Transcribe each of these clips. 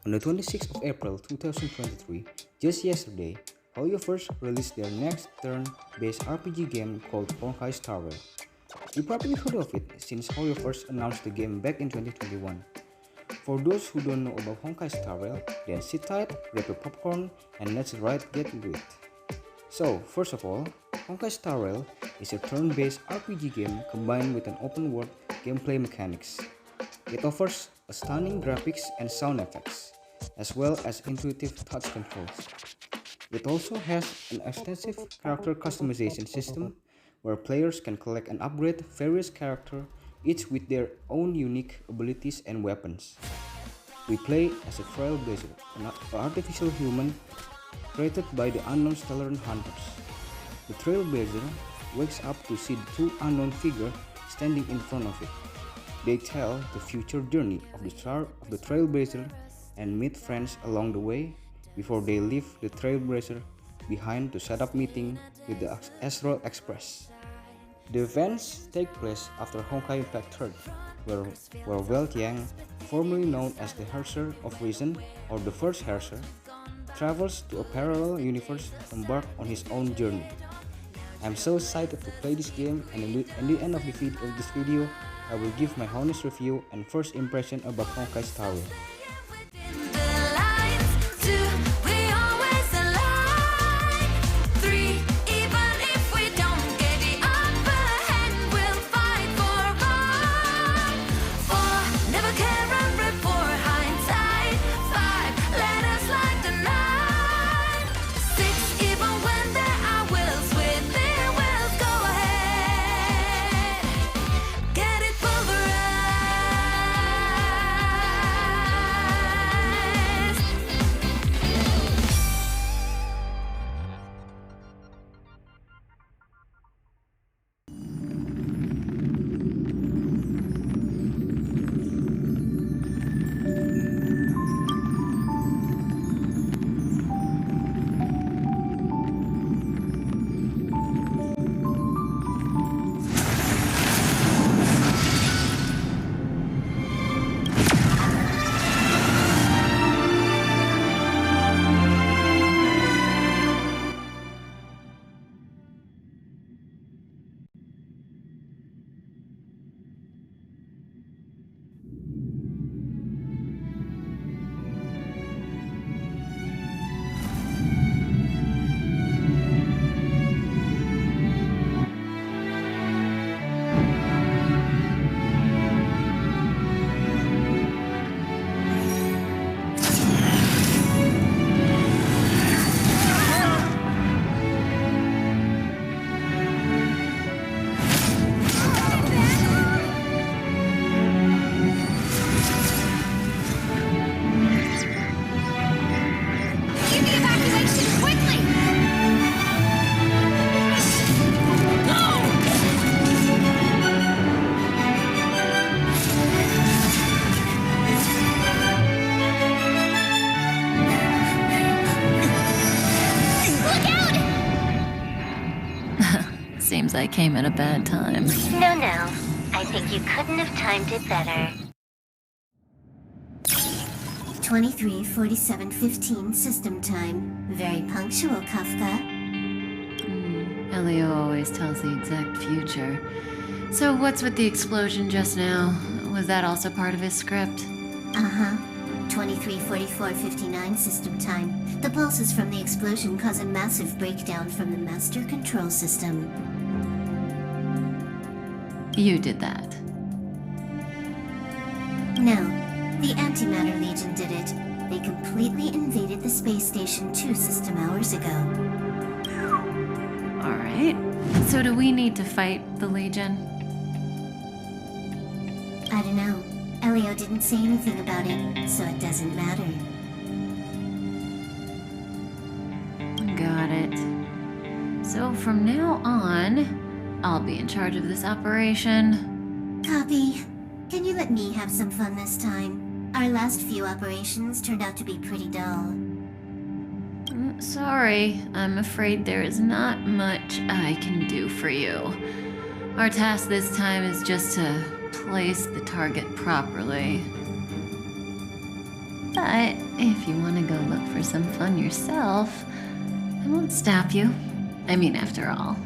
On the 26th of April 2023, just yesterday, HoYoverse released their next turn-based RPG game called Honkai Star Rail. You probably heard of it since HoYoverse announced the game back in 2021. For those who don't know about Honkai Star Rail, then sit tight, grab your popcorn, and let's get into it. So, first of all, Honkai Star Rail is a turn-based RPG game combined with an open-world gameplay mechanics. It offers a stunning graphics and sound effects, as well as intuitive touch controls. It also has an extensive character customization system where players can collect and upgrade various characters, each with their own unique abilities and weapons. We play as a trailblazer, an artificial human created by the unknown Stellar Hunters. The trailblazer wakes up to see two unknown figures standing in front of it. They tell the future journey of the star of the trailblazer and meet friends along the way before they leave the trailblazer behind to set up meeting with the Astral Express. The events take place after Honkai Impact 3rd, where Welt Yang, formerly known as the Herrscher of Reason or the First Herrscher, travels to a parallel universe to embark on his own journey. I'm so excited to play this game, and in the end of this video, I will give my honest review and first impression about Honkai Star Rail. Seems I came at a bad time. No. I think you couldn't have timed it better. 23:47:15 system time. Very punctual, Kafka. Elio always tells the exact future. So what's with the explosion just now? Was that also part of his script? Uh-huh. 23:44:59 system time. The pulses from the explosion cause a massive breakdown from the master control system. You did that. No, the Antimatter Legion did it. They completely invaded the space station 2 system hours ago. Alright. So do we need to fight the Legion? I don't know. Elio didn't say anything about it, so it doesn't matter. Got it. So from now on, I'll be in charge of this operation. Copy. Can you let me have some fun this time? Our last few operations turned out to be pretty dull. Sorry, I'm afraid there is not much I can do for you. Our task this time is just to place the target properly. But if you want to go look for some fun yourself, I won't stop you. I mean, after all.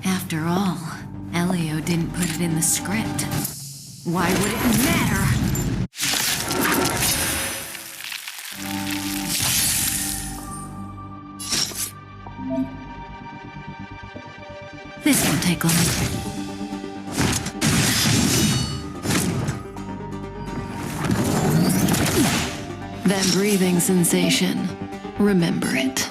After all, Elio didn't put it in the script. Why would it matter? This won't take long. That breathing sensation. Remember it.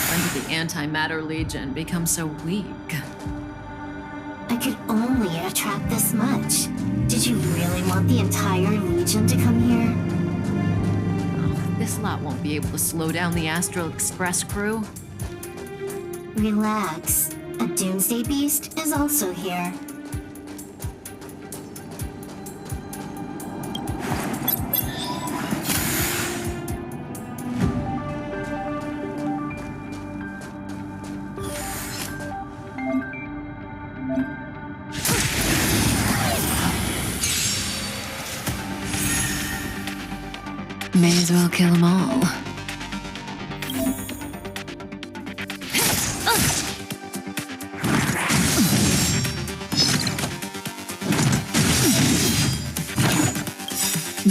When did the Antimatter Legion become so weak? I could only attract this much. Did you really want the entire Legion to come here? Oh, this lot won't be able to slow down the Astral Express crew. Relax. A Doomsday Beast is also here. May as well kill them all.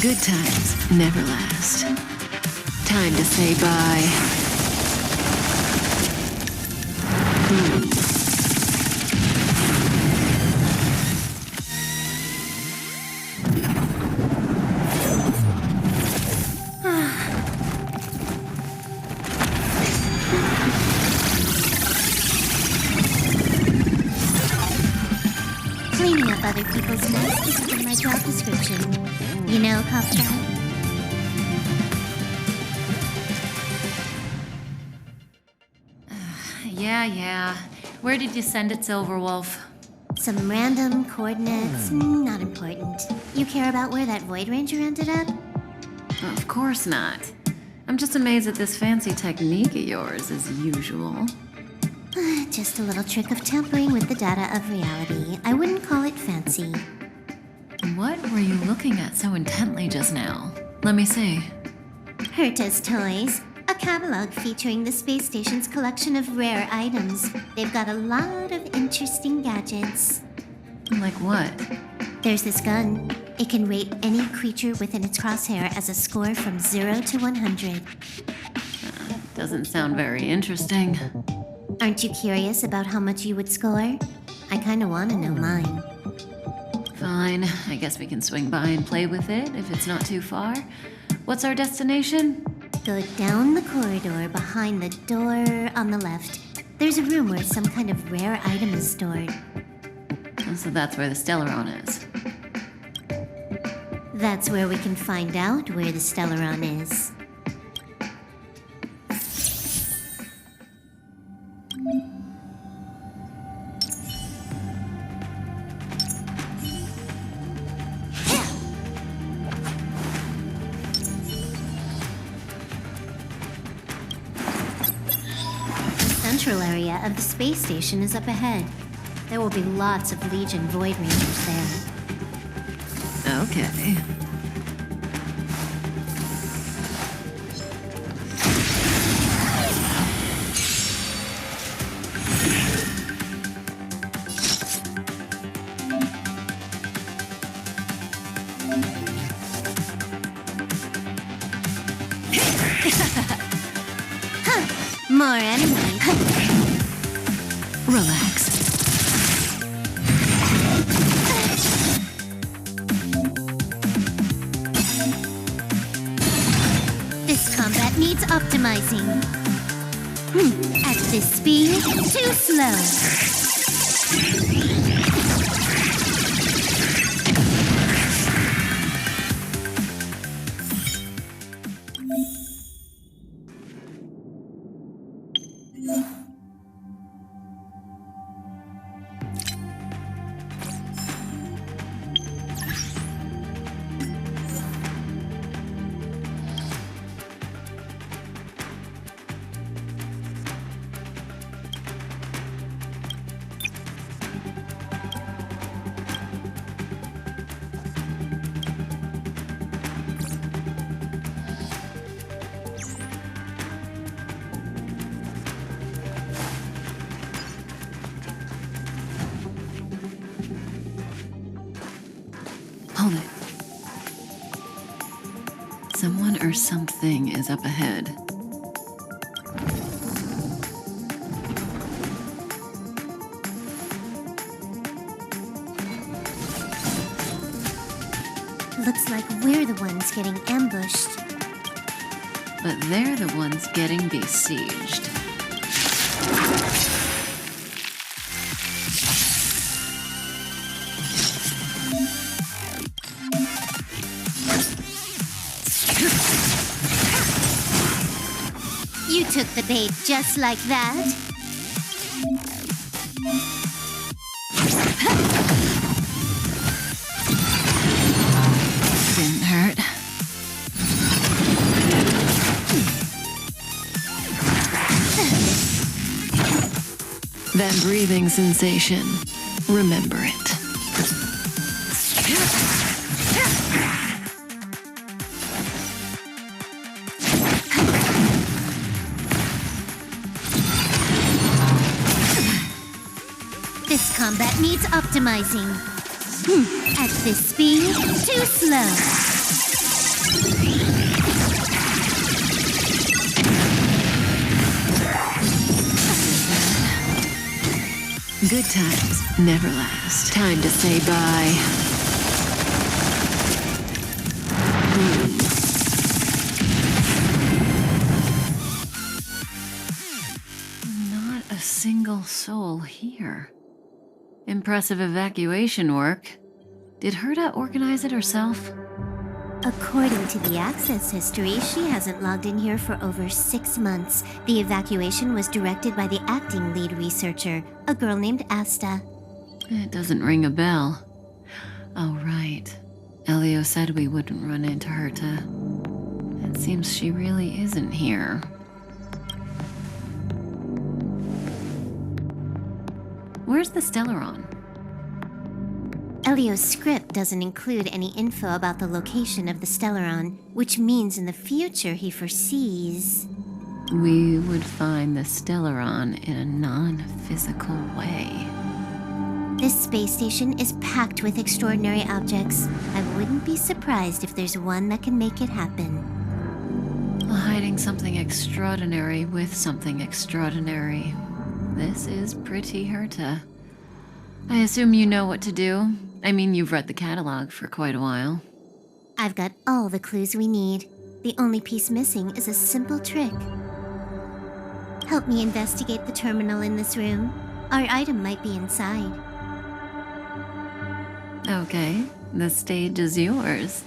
Good times never last. Time to say bye. Cleaning up other people's mess isn't in my job description. You know, Kafka? Yeah. Where did you send it, Silverwolf? Some random coordinates, not important. You care about where that Void Ranger ended up? Of course not. I'm just amazed at this fancy technique of yours, as usual. Just a little trick of tampering with the data of reality. I wouldn't call it fancy. What were you looking at so intently just now? Let me see. Herta's Toys, a catalog featuring the space station's collection of rare items. They've got a lot of interesting gadgets. Like what? There's this gun. It can rate any creature within its crosshair as a score from 0 to 100. Doesn't sound very interesting. Aren't you curious about how much you would score? I kinda wanna know mine. Fine, I guess we can swing by and play with it if it's not too far. What's our destination? Go down the corridor behind the door on the left. There's a room where some kind of rare item is stored. So that's where the Stellaron is. That's where we can find out where the Stellaron is. The central area of the space station is up ahead. There will be lots of Legion Void Rangers there. Okay. More enemies. Relax. This combat needs optimizing. At this speed, too slow. Hold it. Someone or something is up ahead. Looks like we're the ones getting ambushed. But they're the ones getting besieged. You took the bait just like that? Didn't hurt. That breathing sensation. Remember it. This combat needs optimizing. At this speed, too slow. Good times never last. Time to say bye. Not a single soul here. Impressive evacuation work. Did Herta organize it herself? According to the access history, she hasn't logged in here for over 6 months. The evacuation was directed by the acting lead researcher, a girl named Asta. It doesn't ring a bell. Oh, right. Elio said we wouldn't run into Herta. It seems she really isn't here. Where's the Stellaron? Elio's script doesn't include any info about the location of the Stellaron, which means in the future he foresees... We would find the Stellaron in a non-physical way. This space station is packed with extraordinary objects. I wouldn't be surprised if there's one that can make it happen. Hiding something extraordinary with something extraordinary. This is pretty Herta. I assume you know what to do. I mean, you've read the catalog for quite a while. I've got all the clues we need. The only piece missing is a simple trick. Help me investigate the terminal in this room. Our item might be inside. Okay, the stage is yours.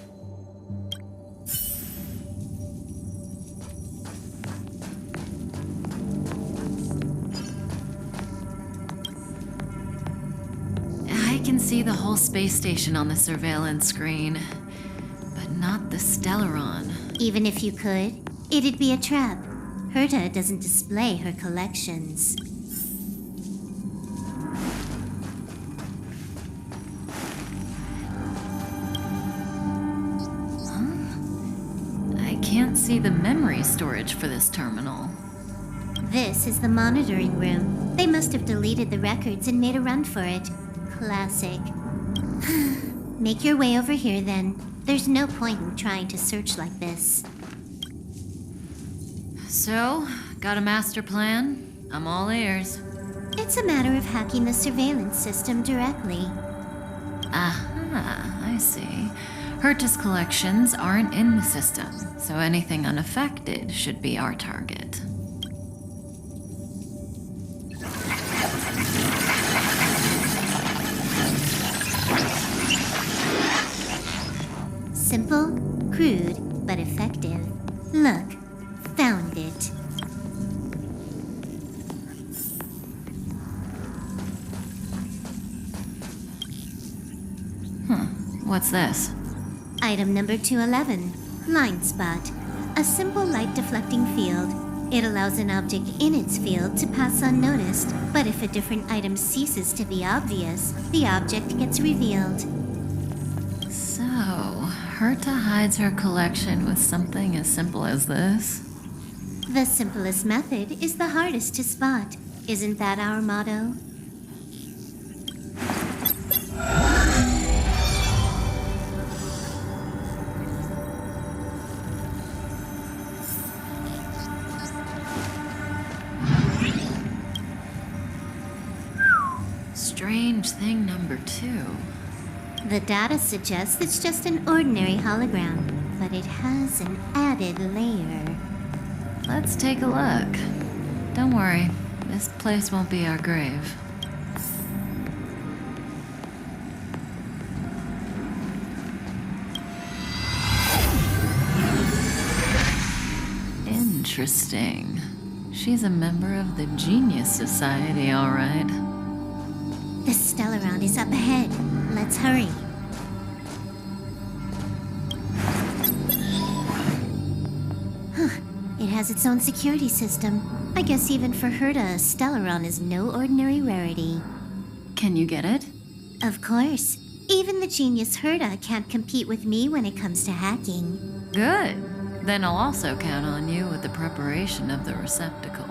I can see the whole space station on the surveillance screen, but not the Stellaron. Even if you could, it'd be a trap. Herta doesn't display her collections. I can't see the memory storage for this terminal. This is the monitoring room. They must have deleted the records and made a run for it. Classic. Make your way over here then. There's no point in trying to search like this. So, got a master plan? I'm all ears. It's a matter of hacking the surveillance system directly. Aha, I see. Herta's collections aren't in the system, so anything unaffected should be our target. Simple, crude, but effective. Look, found it. What's this? Item number 211, Line Spot. A simple light deflecting field. It allows an object in its field to pass unnoticed, but if a different item ceases to be obvious, the object gets revealed. So, Herta hides her collection with something as simple as this? The simplest method is the hardest to spot. Isn't that our motto? Strange thing number 2. The data suggests it's just an ordinary hologram, but it has an added layer. Let's take a look. Don't worry, this place won't be our grave. Interesting. She's a member of the Genius Society, all right. The Stellaron is up ahead. Let's hurry. It has its own security system. I guess even for Herta, a Stellaron is no ordinary rarity. Can you get it? Of course. Even the genius Herta can't compete with me when it comes to hacking. Good. Then I'll also count on you with the preparation of the receptacle.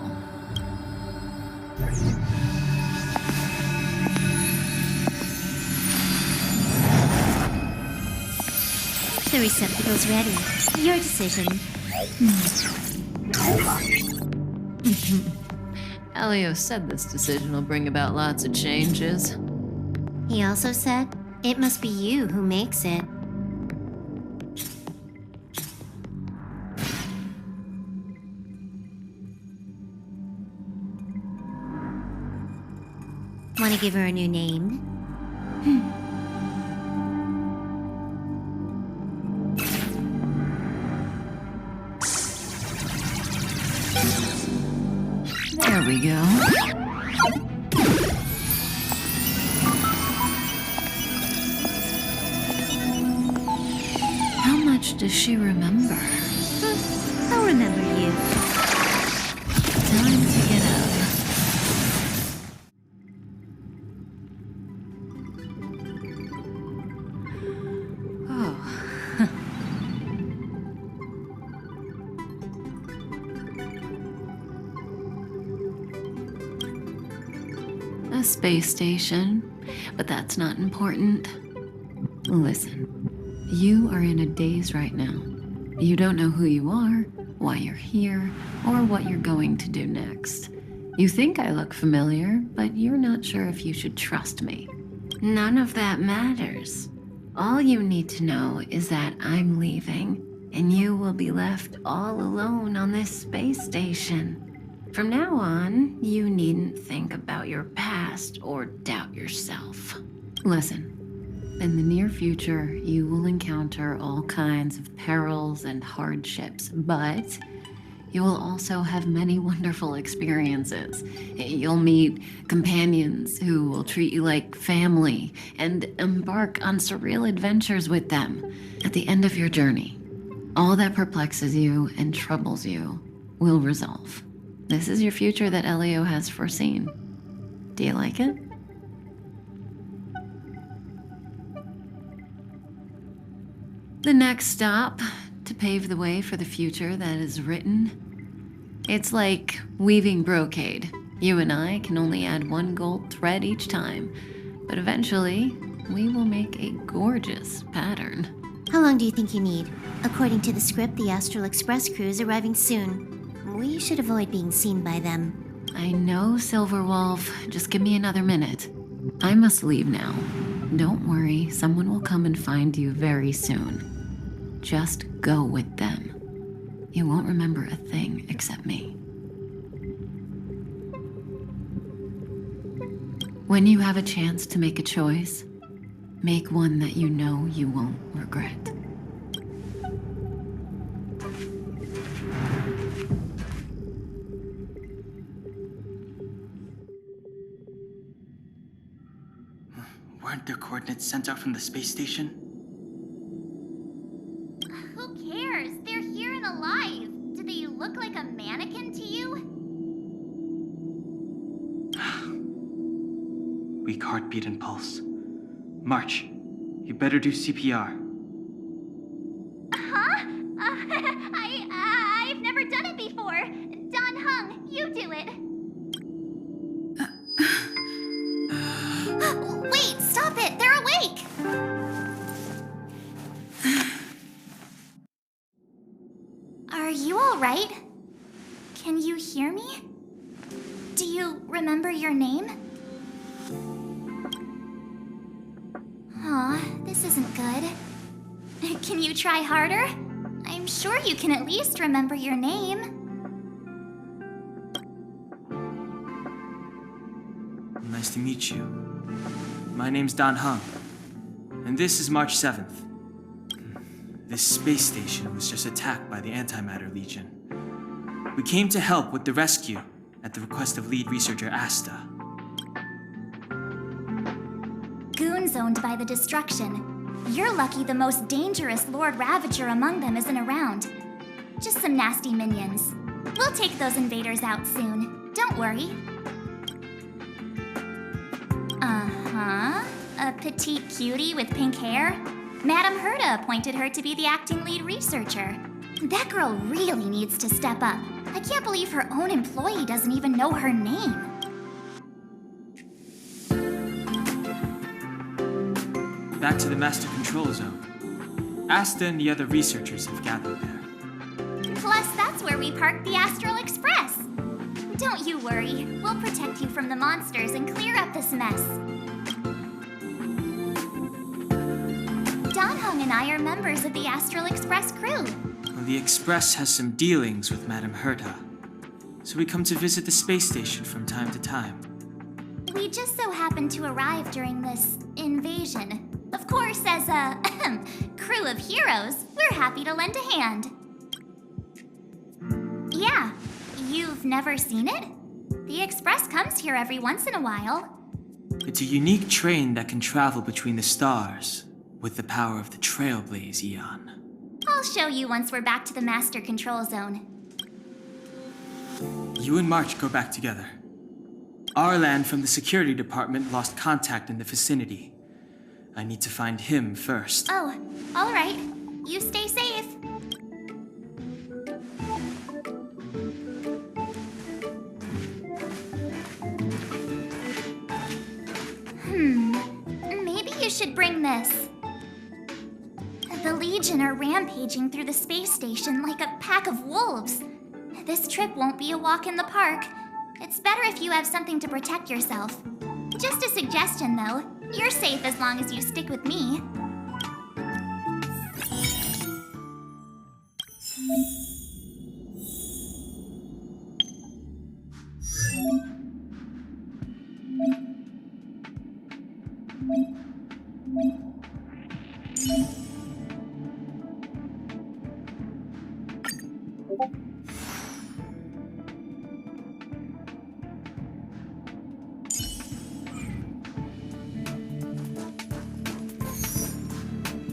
The receptacle's ready. Your decision. Elio said this decision will bring about lots of changes. He also said, it must be you who makes it. Want to give her a new name? There we go. How much does she remember? I'll remember you. Time to get up. Oh. A space station, but that's not important. Listen, you are in a daze right now. You don't know who you are, why you're here, or what you're going to do next. You think I look familiar, but you're not sure if you should trust me. None of that matters. All you need to know is that I'm leaving, and you will be left all alone on this space station. From now on, you needn't think about your past or doubt yourself. Listen, in the near future, you will encounter all kinds of perils and hardships, but you will also have many wonderful experiences. You'll meet companions who will treat you like family and embark on surreal adventures with them. At the end of your journey, all that perplexes you and troubles you will resolve. This is your future that Elio has foreseen. Do you like it? The next stop, to pave the way for the future that is written. It's like weaving brocade. You and I can only add one gold thread each time, but eventually, we will make a gorgeous pattern. How long do you think you need? According to the script, the Astral Express crew is arriving soon. We should avoid being seen by them. I know, Silverwolf. Just give me another minute. I must leave now. Don't worry, someone will come and find you very soon. Just go with them. You won't remember a thing except me. When you have a chance to make a choice, make one that you know you won't regret. Weren't the coordinates sent out from the space station? weak heartbeat and pulse. March, you better do CPR. Huh? I've never done it before. Don Hung, you do it. Wait, stop it! They're awake! Are you alright? Can you hear me? Do you remember your name? Aw, this isn't good. Can you try harder? I'm sure you can at least remember your name. Nice to meet you. My name's Don Hung, and this is March 7th. This space station was just attacked by the Antimatter Legion. We came to help with the rescue at the request of lead researcher Asta. Goons owned by the destruction. You're lucky the most dangerous Lord Ravager among them isn't around. Just some nasty minions. We'll take those invaders out soon. Don't worry. Uh-huh. A petite cutie with pink hair? Madame Herta appointed her to be the acting lead researcher. That girl really needs to step up. I can't believe her own employee doesn't even know her name. Back to the Master Control Zone. Asta and the other researchers have gathered there. Plus, that's where we parked the Astral Express. Don't you worry. We'll protect you from the monsters and clear up this mess. Don Hung and I are members of the Astral Express crew. Well, the Express has some dealings with Madame Herta, so we come to visit the space station from time to time. We just so happened to arrive during this invasion. Of course, as a crew of heroes, we're happy to lend a hand. Yeah, you've never seen it? The Express comes here every once in a while. It's a unique train that can travel between the stars with the power of the Trailblaze Eon. I'll show you once we're back to the Master Control Zone. You and March go back together. Arlan from the security department lost contact in the vicinity. I need to find him first. Oh, all right. You stay safe. Maybe you should bring this. The Legion are rampaging through the space station like a pack of wolves. This trip won't be a walk in the park. It's better if you have something to protect yourself. Just a suggestion, though. You're safe as long as you stick with me.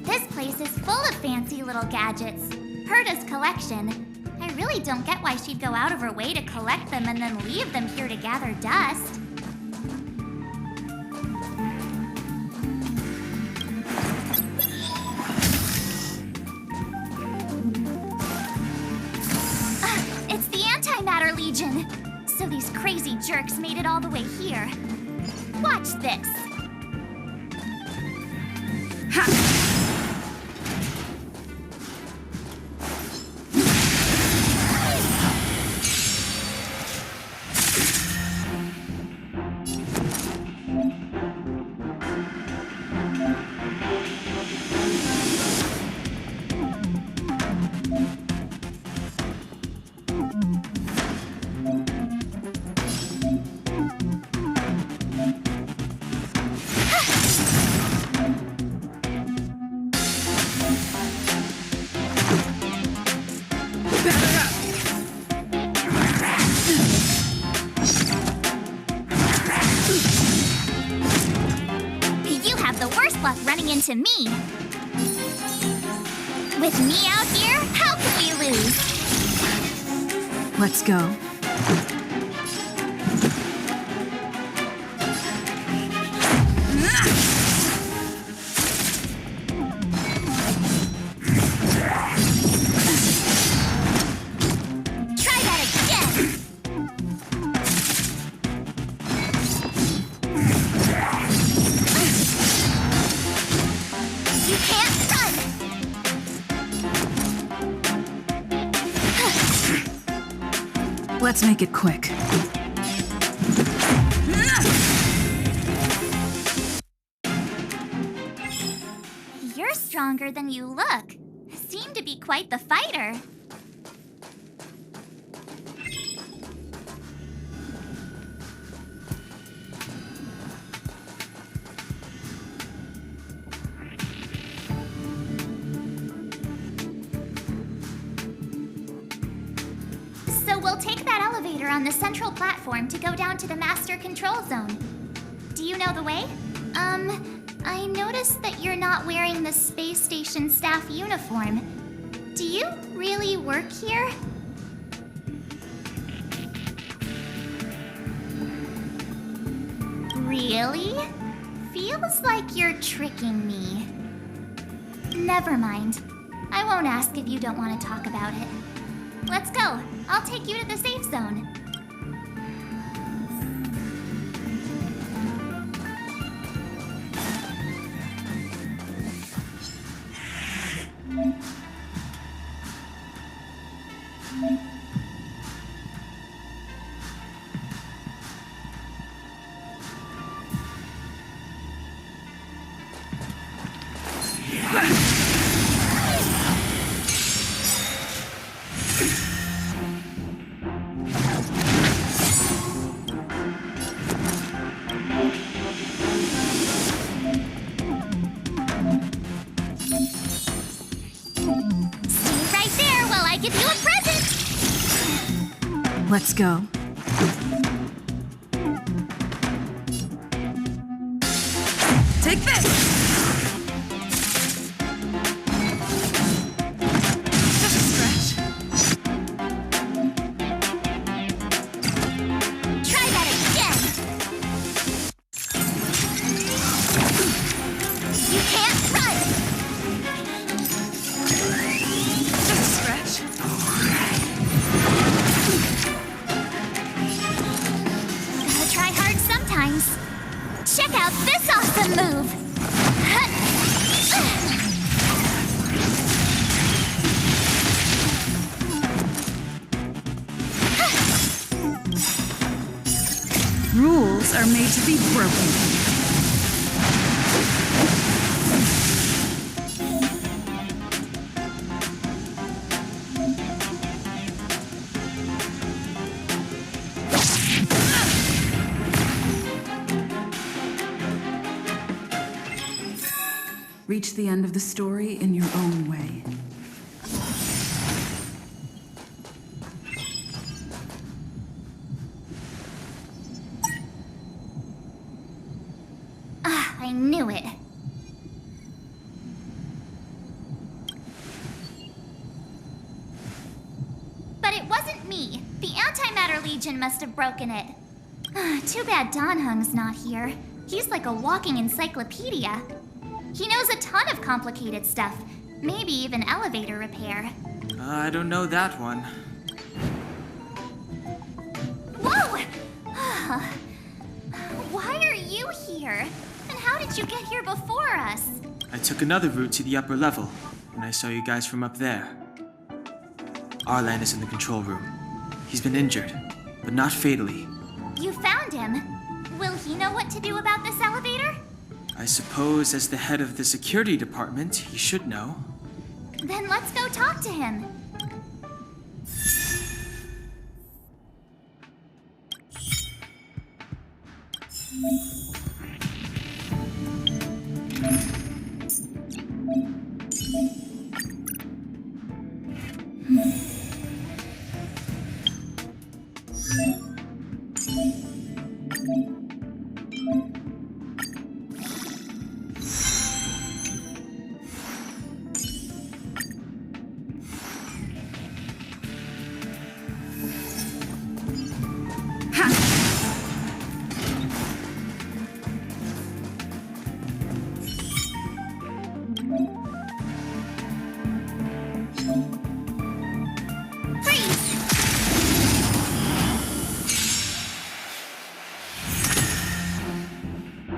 This place is full of fancy little gadgets. Herta's collection. I really don't get why she'd go out of her way to collect them and then leave them here to gather dust. It's the Antimatter Legion. So these crazy jerks made it all the way here. Watch this. Running into me. With me out here, how can we lose? Let's go. Let's make it quick. You're stronger than you look. Seem to be quite the fighter. So we'll take that elevator on the central platform to go down to the master control zone. Do you know the way? I noticed that you're not wearing the space station staff uniform. Do you really work here? Really? Feels like you're tricking me. Never mind. I won't ask if you don't want to talk about it. Let's go. I'll take you to the safe zone. Let's go. Take this! Just a stretch. Try that again! You can't run! Just a stretch. Gotta try hard sometimes. Check out this awesome move! Rules are made to be broken. Reach the end of the story in your own way. I knew it. But it wasn't me. The Antimatter Legion must have broken it. Too bad Don Hung's not here. He's like a walking encyclopedia. He knows a ton of complicated stuff. Maybe even elevator repair. I don't know that one. Whoa! Why are you here? And how did you get here before us? I took another route to the upper level when I saw you guys from up there. Arlan is in the control room. He's been injured, but not fatally. You found him. Will he know what to do about this elevator? I suppose as the head of the security department, he should know. Then let's go talk to him.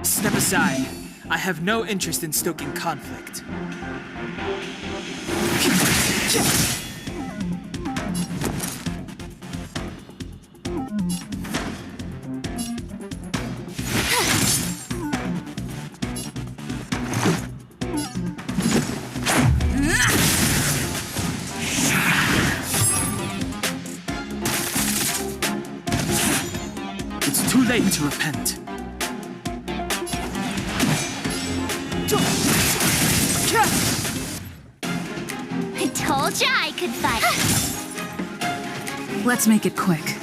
Step aside. I have no interest in stoking conflict. too late to repent. I told ya I could fight. Let's make it quick.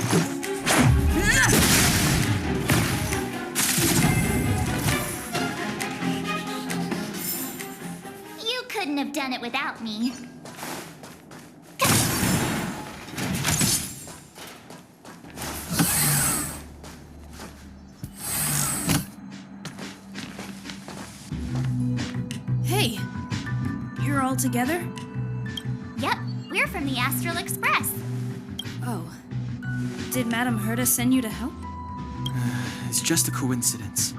You couldn't have done it without me. Hey, you're all together? Yep, we're from the Astral Express. Oh. Did Madame Herta send you to help? It's just a coincidence.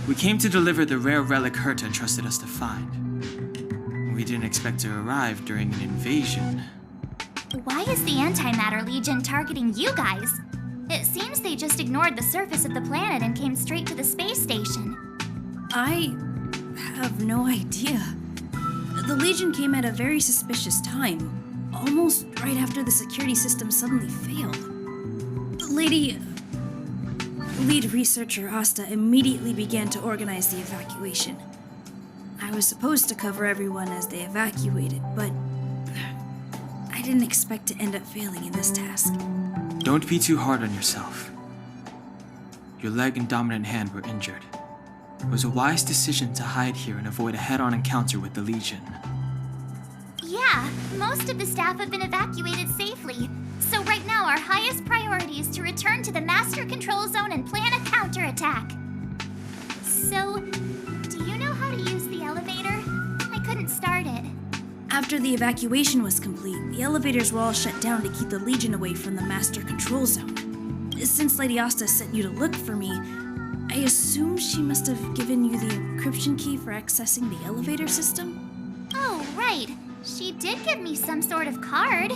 We came to deliver the rare relic Herta entrusted us to find. We didn't expect to arrive during an invasion. Why is the Antimatter Legion targeting you guys? It seems they just ignored the surface of the planet and came straight to the space station. I have no idea. The Legion came at a very suspicious time, almost right after the security system suddenly failed. Lead researcher Asta immediately began to organize the evacuation. I was supposed to cover everyone as they evacuated, but I didn't expect to end up failing in this task. Don't be too hard on yourself. Your leg and dominant hand were injured. It was a wise decision to hide here and avoid a head-on encounter with the Legion. Yeah, most of the staff have been evacuated safely. So right now our highest priority is to return to the Master Control Zone and plan a counterattack. So, do you know how to use the elevator? I couldn't start it. After the evacuation was complete, the elevators were all shut down to keep the Legion away from the Master Control Zone. Since Lady Asta sent you to look for me, I assume she must have given you the encryption key for accessing the elevator system? Oh, right. She did give me some sort of card.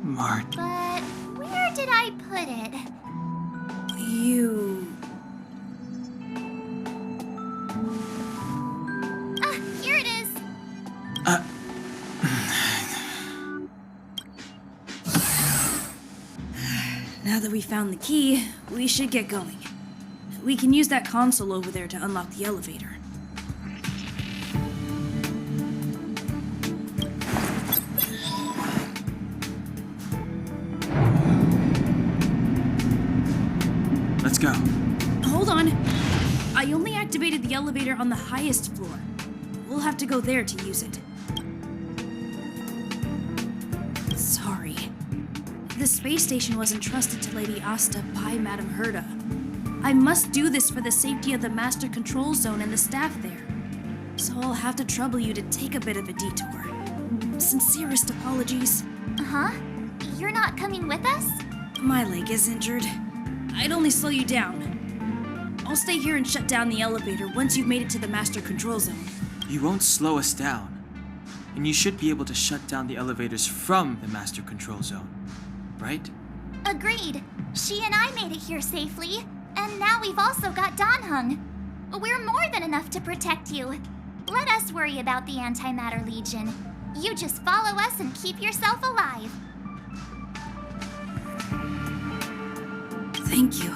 Mart. But where did I put it? You... Here it is. Now that we found the key, we should get going. We can use that console over there to unlock the elevator. Let's go. Hold on. I only activated the elevator on the highest floor. We'll have to go there to use it. Sorry. The space station was entrusted to Lady Asta by Madame Herta. I must do this for the safety of the Master Control Zone and the staff there. So I'll have to trouble you to take a bit of a detour. Sincerest apologies. Huh? You're not coming with us? My leg is injured. I'd only slow you down. I'll stay here and shut down the elevator once you've made it to the Master Control Zone. You won't slow us down. And you should be able to shut down the elevators from the Master Control Zone, right? Agreed. She and I made it here safely. And now we've also got Danhung. We're more than enough to protect you. Let us worry about the Antimatter Legion. You just follow us and keep yourself alive. Thank you.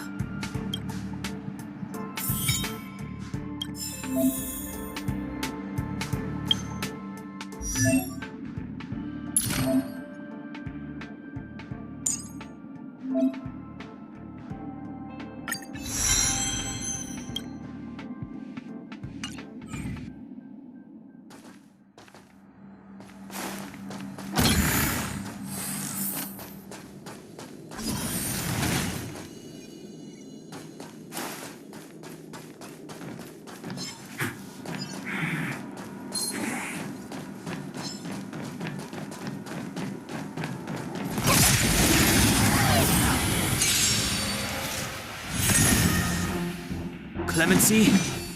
Clemency?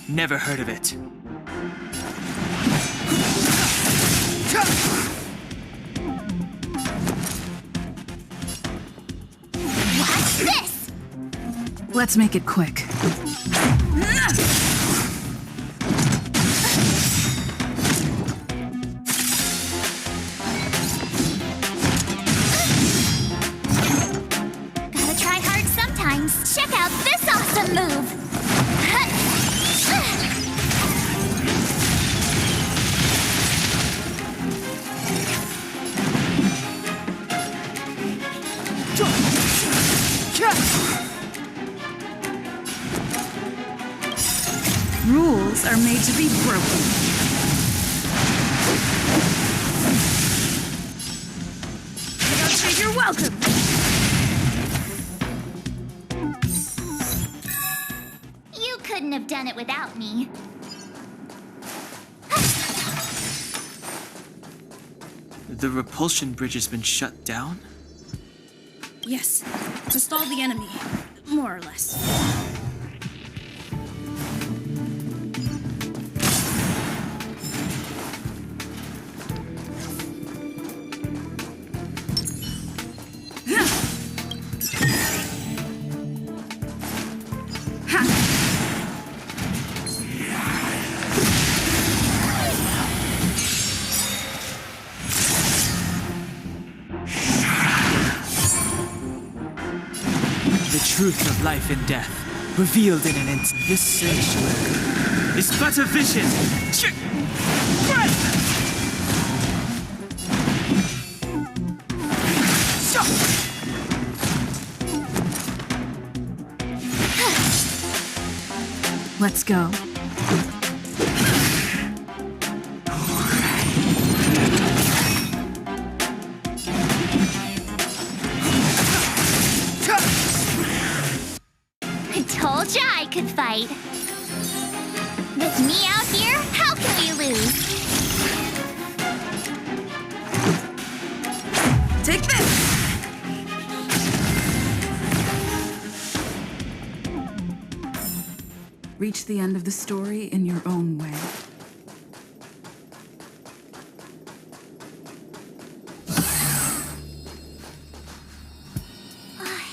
Never heard of it. What's this? Let's make it quick. Gotta try Rules are made to be broken. You don't say you're welcome. You couldn't have done it without me. The repulsion bridge has been shut down? Yes, to stall the enemy, more or less. The truth of life and death, revealed in an instant. This sanctuary is but a vision. Let's go. I told ya I could fight. With me out here, how can we lose? Take this! Reach the end of the story in your own way.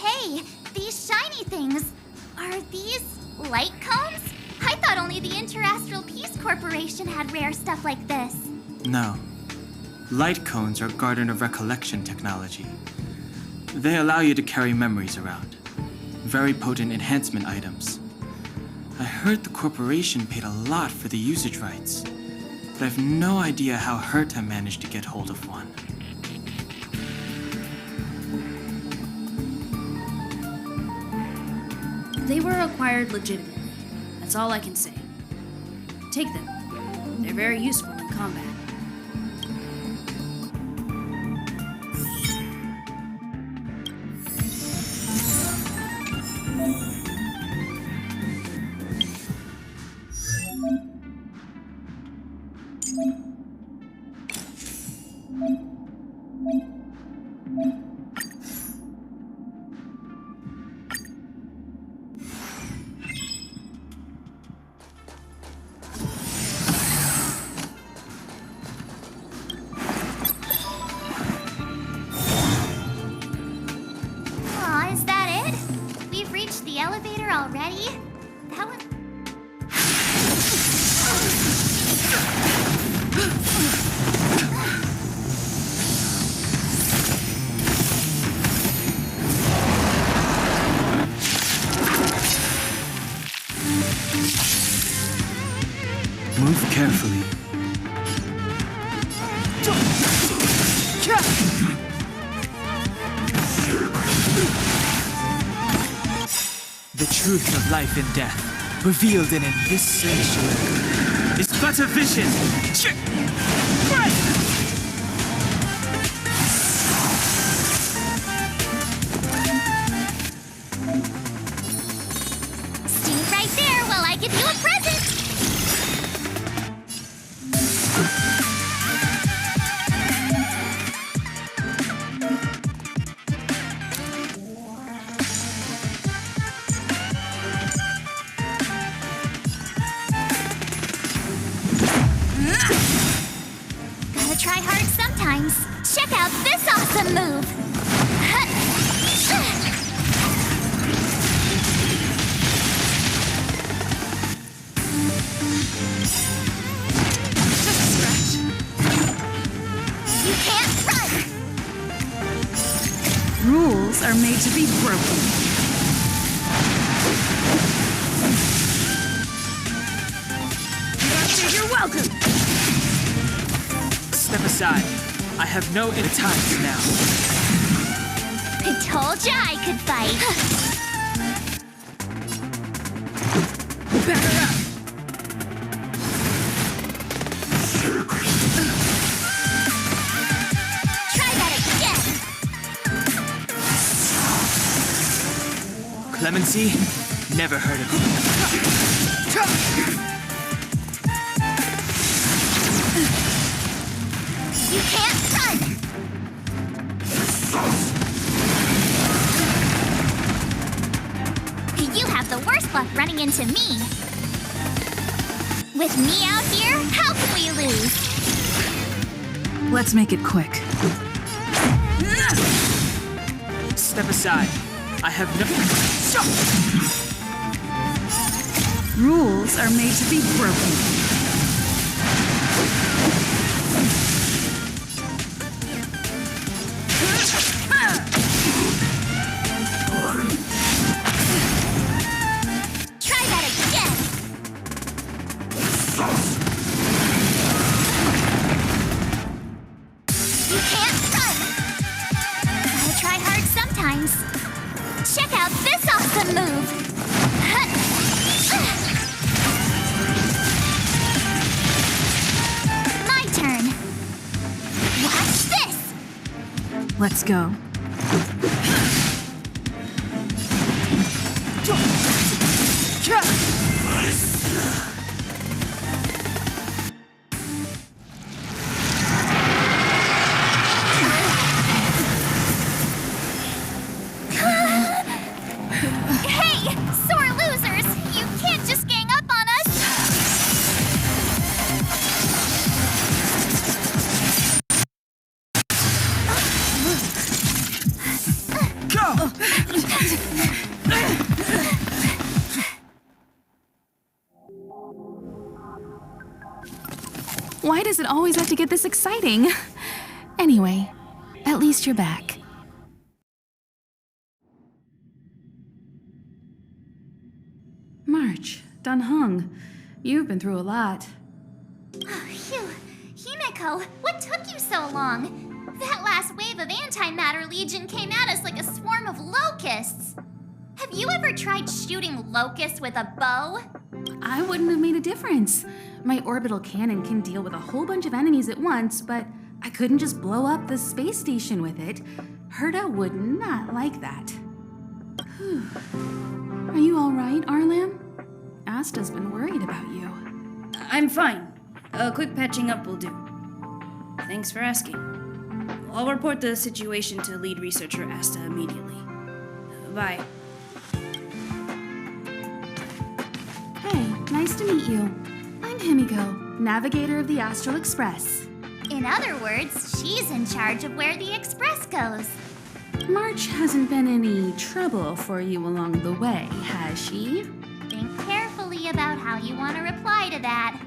Hey, these shiny things. Are these light cones? I thought only the Interastral Peace Corporation had rare stuff like this. No. Light cones are Garden of Recollection technology. They allow you to carry memories around. Very potent enhancement items. I heard the corporation paid a lot for the usage rights, but I've no idea how Herta managed to get hold of one. They were acquired legitimately. That's all I can say. Take them. They're very useful in combat. Aw, is that it? We've reached the elevator already? That was... Move carefully. The truth of life and death, revealed in this sanctuary, is but a vision. Stand right there while I give you a present! Gotta try hard sometimes. Check out this awesome move! You can't run! Rules are made to be broken. You're welcome! Step aside. I have no time now. I told ya I could fight. Batter up! Try that again. Clemency? Never heard of it. You can't run. You have the worst luck running into me. With me out here, how can we lose? Let's make it quick. Step aside. I have no... Rules are made to be broken. Try that again. You can't run. Gotta try hard sometimes. Check out this awesome move. My turn. Watch this. Let's go. Hey, sore losers! You can't just gang up on us! Why does it always have to get this exciting? Anyway, at least you're back. March, Dunhung, you've been through a lot. Phew. Himeko, what took you so long? That last wave of antimatter legion came at us like a swarm of locusts. Have you ever tried shooting locusts with a bow? I wouldn't have made a difference. My orbital cannon can deal with a whole bunch of enemies at once, but I couldn't just blow up the space station with it. Herta would not like that. Whew. Are you all right, Arlam? Asta's been worried about you. I'm fine. A quick patching up will do. Thanks for asking. I'll report the situation to lead researcher Asta immediately. Bye. Hey, nice to meet you. I'm Himiko, navigator of the Astral Express. In other words, she's in charge of where the express goes. March hasn't been any trouble for you along the way, has she? Think carefully about how you want to reply to that.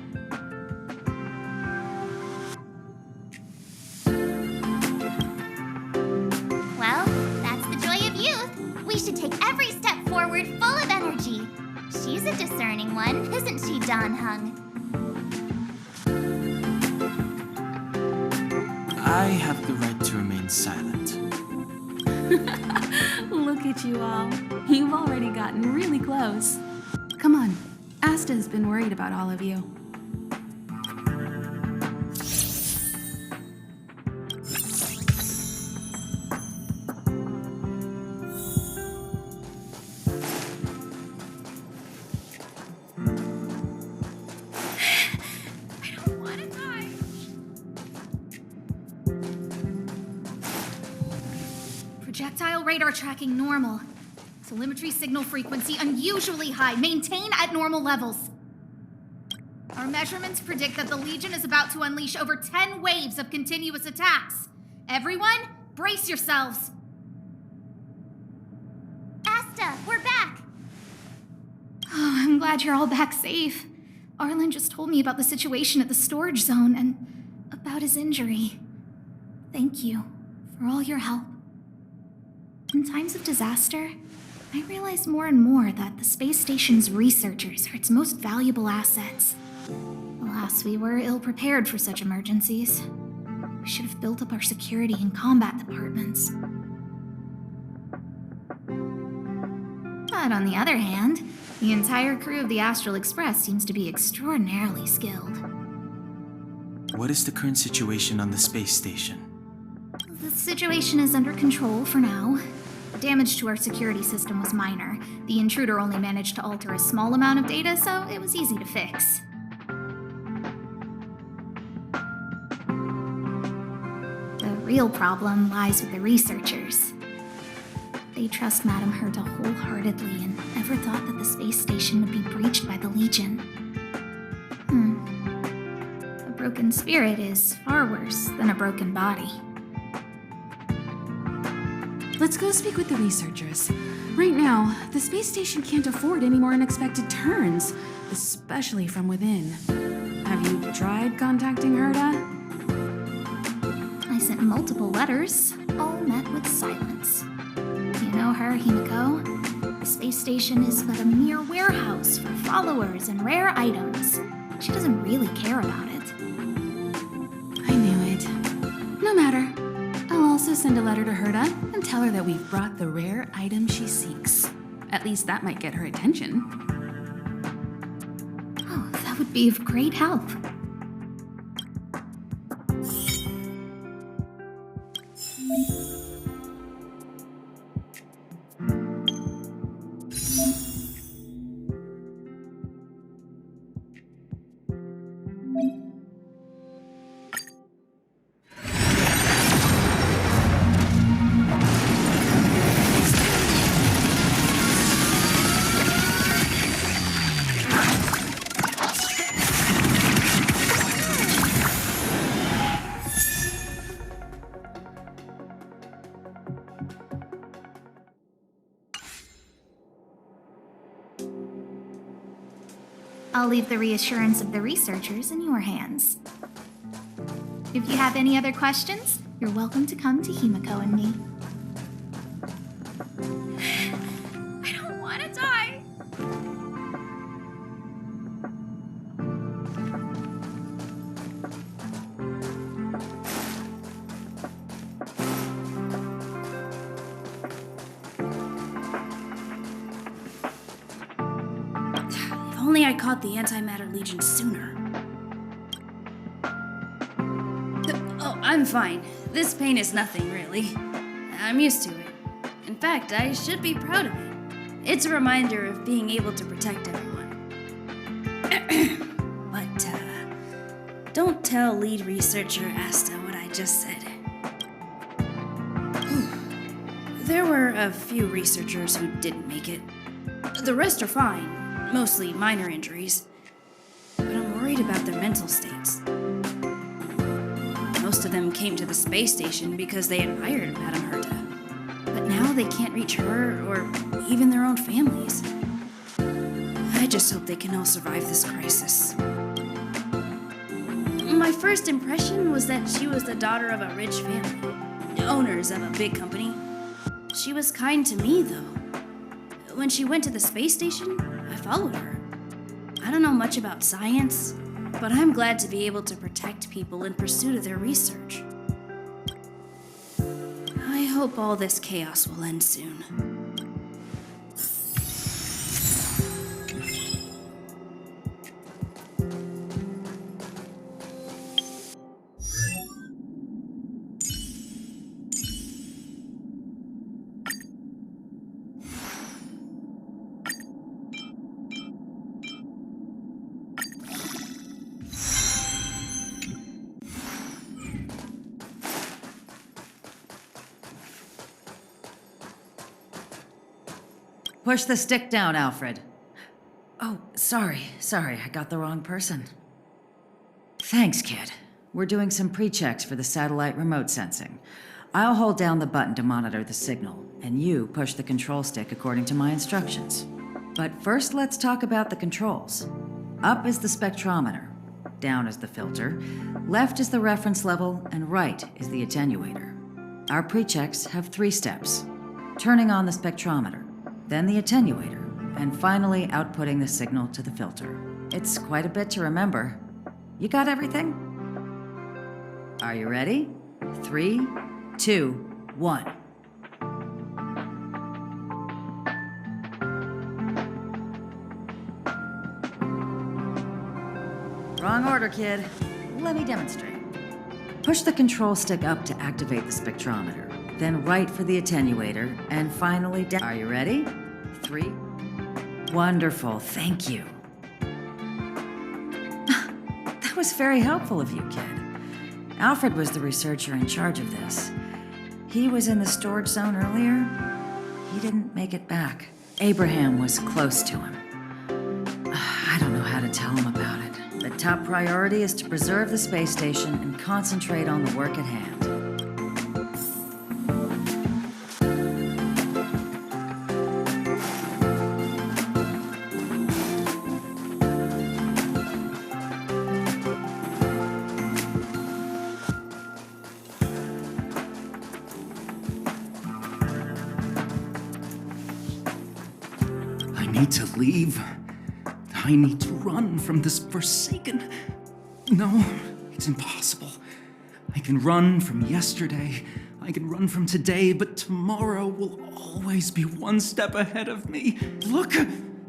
Well, that's the joy of youth. We should take every step forward full of energy. She's a discerning one, isn't she, Donhung? I have the right to remain silent. Look at you all. You've already gotten really close. Come on. Asta's been worried about all of you. Projectile radar tracking normal. Telemetry signal frequency unusually high. Maintain at normal levels. Our measurements predict that the Legion is about to unleash over 10 waves of continuous attacks. Everyone, brace yourselves. Asta, we're back. Oh, I'm glad you're all back safe. Arlen just told me about the situation at the storage zone and about his injury. Thank you for all your help. In times of disaster, I realize more and more that the space station's researchers are its most valuable assets. Alas, we were ill-prepared for such emergencies. We should have built up our security and combat departments. But on the other hand, the entire crew of the Astral Express seems to be extraordinarily skilled. What is the current situation on the space station? The situation is under control for now. Damage to our security system was minor. The intruder only managed to alter a small amount of data, so it was easy to fix. The real problem lies with the researchers. They trust Madame Herta wholeheartedly and never thought that the space station would be breached by the Legion. A broken spirit is far worse than a broken body. Let's go speak with the researchers. Right now, the space station can't afford any more unexpected turns, especially from within. Have you tried contacting Herta? I sent multiple letters, all met with silence. You know her, Himiko? The space station is but a mere warehouse for followers and rare items. She doesn't really care about it. I knew it. No matter. I'll also send a letter to Herta and tell her that we've brought the rare item she seeks. At least that might get her attention. Oh, that would be of great help. I'll leave the reassurance of the researchers in your hands. If you have any other questions, you're welcome to come to Himiko and me. I don't want to die. If only I caught the Antimatter Legion sooner. Oh, I'm fine. This pain is nothing, really. I'm used to it. In fact, I should be proud of it. It's a reminder of being able to protect everyone. But, don't tell lead researcher Asta what I just said. There were a few researchers who didn't make it. The rest are fine, mostly minor injuries. But I'm worried about their mental states. Most of them came to the space station because they admired Madame Herta. But now they can't reach her or even their own families. I just hope they can all survive this crisis. My first impression was that she was the daughter of a rich family, owners of a big company. She was kind to me, though. When she went to the space station, I followed her. I don't know much about science, but I'm glad to be able to protect people in pursuit of their research. I hope all this chaos will end soon. Push the stick down, Alfred. Oh, sorry, I got the wrong person. Thanks, kid. We're doing some pre-checks for the satellite remote sensing. I'll hold down the button to monitor the signal, and you push the control stick according to my instructions. But first, let's talk about the controls. Up is the spectrometer, down is the filter, left is the reference level, and right is the attenuator. Our pre-checks have 3 steps. Turning on the spectrometer, then the attenuator, and finally outputting the signal to the filter. It's quite a bit to remember. You got everything? Are you ready? 3, 2, 1. Wrong order, kid. Let me demonstrate. Push the control stick up to activate the spectrometer, then right for the attenuator, and finally down. Are you ready? 3. Wonderful, thank you. That was very helpful of you, kid. Alfred was the researcher in charge of this. He was in the storage zone earlier. He didn't make it back. Abraham was close to him. I don't know how to tell him about it. The top priority is to preserve the space station and concentrate on the work at hand. I need to leave. I need to run from this forsaken... No, it's impossible. I can run from yesterday, I can run from today, but tomorrow will always be one step ahead of me. Look!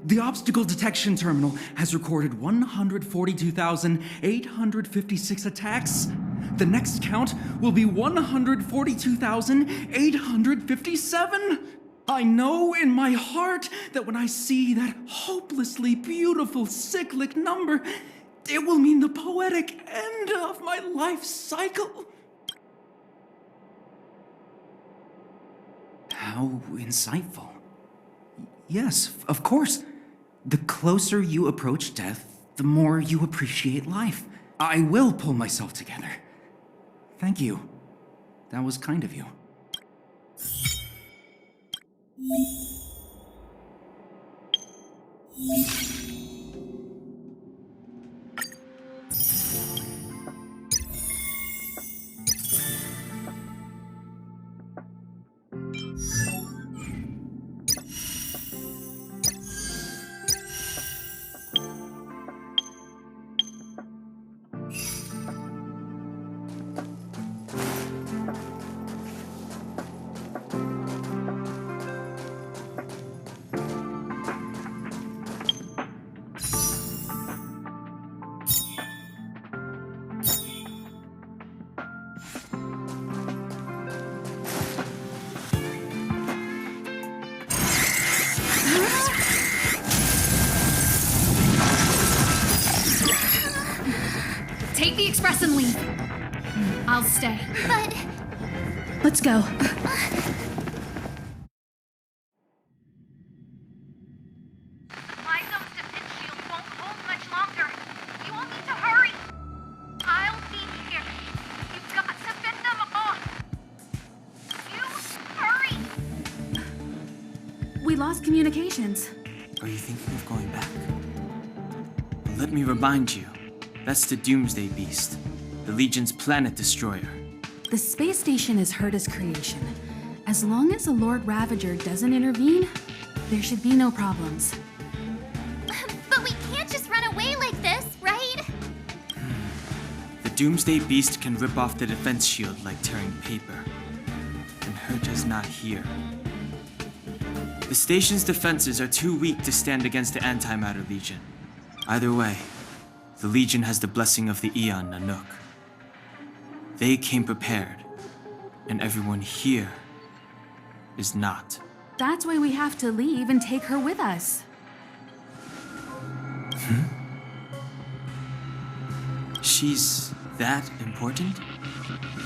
The obstacle detection terminal has recorded 142,856 attacks. The next count will be 142,857. I know in my heart that when I see that hopelessly beautiful cyclic number, it will mean the poetic end of my life cycle. How insightful. Yes, of course. The closer you approach death, the more you appreciate life. I will pull myself together. Thank you. That was kind of you. Take the express and leave. I'll stay. But Let's go. My zone's defense shield won't hold much longer. You all need to hurry. I'll be here. You've got to fend them off. You hurry. We lost communications. Are you thinking of going back? Well, let me remind you. That's the Doomsday Beast, the Legion's planet destroyer. The space station is Herta's creation. As long as the Lord Ravager doesn't intervene, there should be no problems. but we can't just run away like this, right? The Doomsday Beast can rip off the defense shield like tearing paper. And Herta's not here. The station's defenses are too weak to stand against the Antimatter Legion. Either way, the Legion has the blessing of the Aeon Nanook. They came prepared, and everyone here is not. That's why we have to leave and take her with us. She's that important?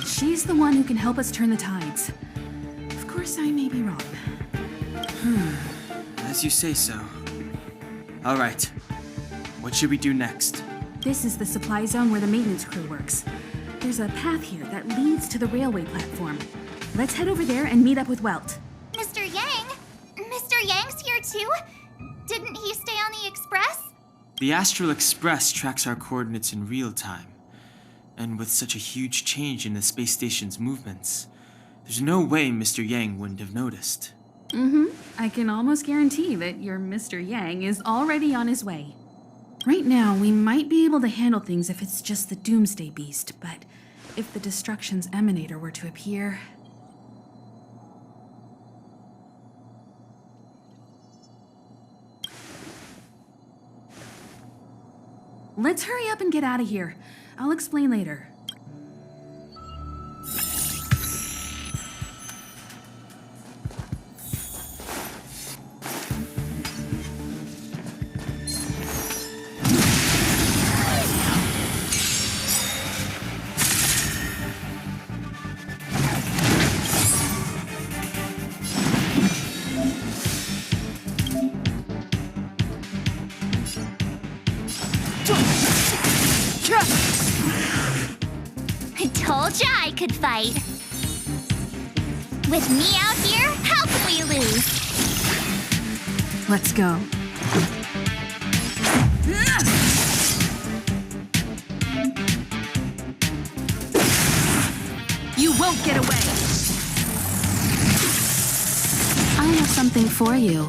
She's the one who can help us turn the tides. Of course, I may be wrong. As you say so. All right. What should we do next? This is the supply zone where the maintenance crew works. There's a path here that leads to the railway platform. Let's head over there and meet up with Welt. Mr. Yang? Mr. Yang's here too? Didn't he stay on the Express? The Astral Express tracks our coordinates in real time. And with such a huge change in the space station's movements, there's no way Mr. Yang wouldn't have noticed. I can almost guarantee that your Mr. Yang is already on his way. Right now, we might be able to handle things if it's just the Doomsday Beast, but if the Destruction's Emanator were to appear... let's hurry up and get out of here. I'll explain later. I told ya I could fight. With me out here, how can we lose? Let's go. You won't get away! I have something for you.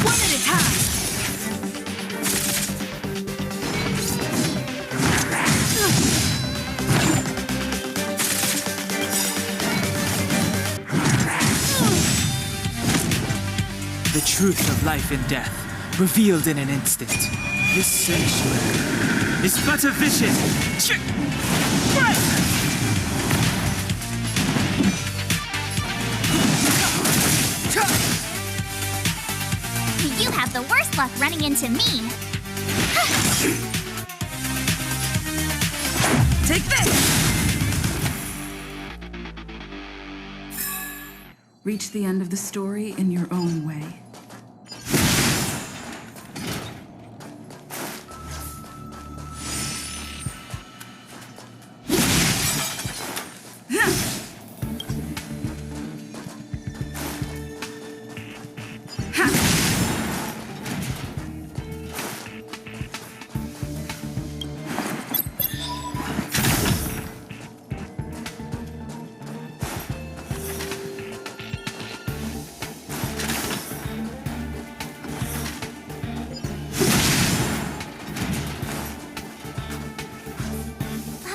One at a time! The truth of life and death, revealed in an instant. This sanctuary is but a vision. You have the worst luck running into me. Take this! Reach the end of the story in your own way.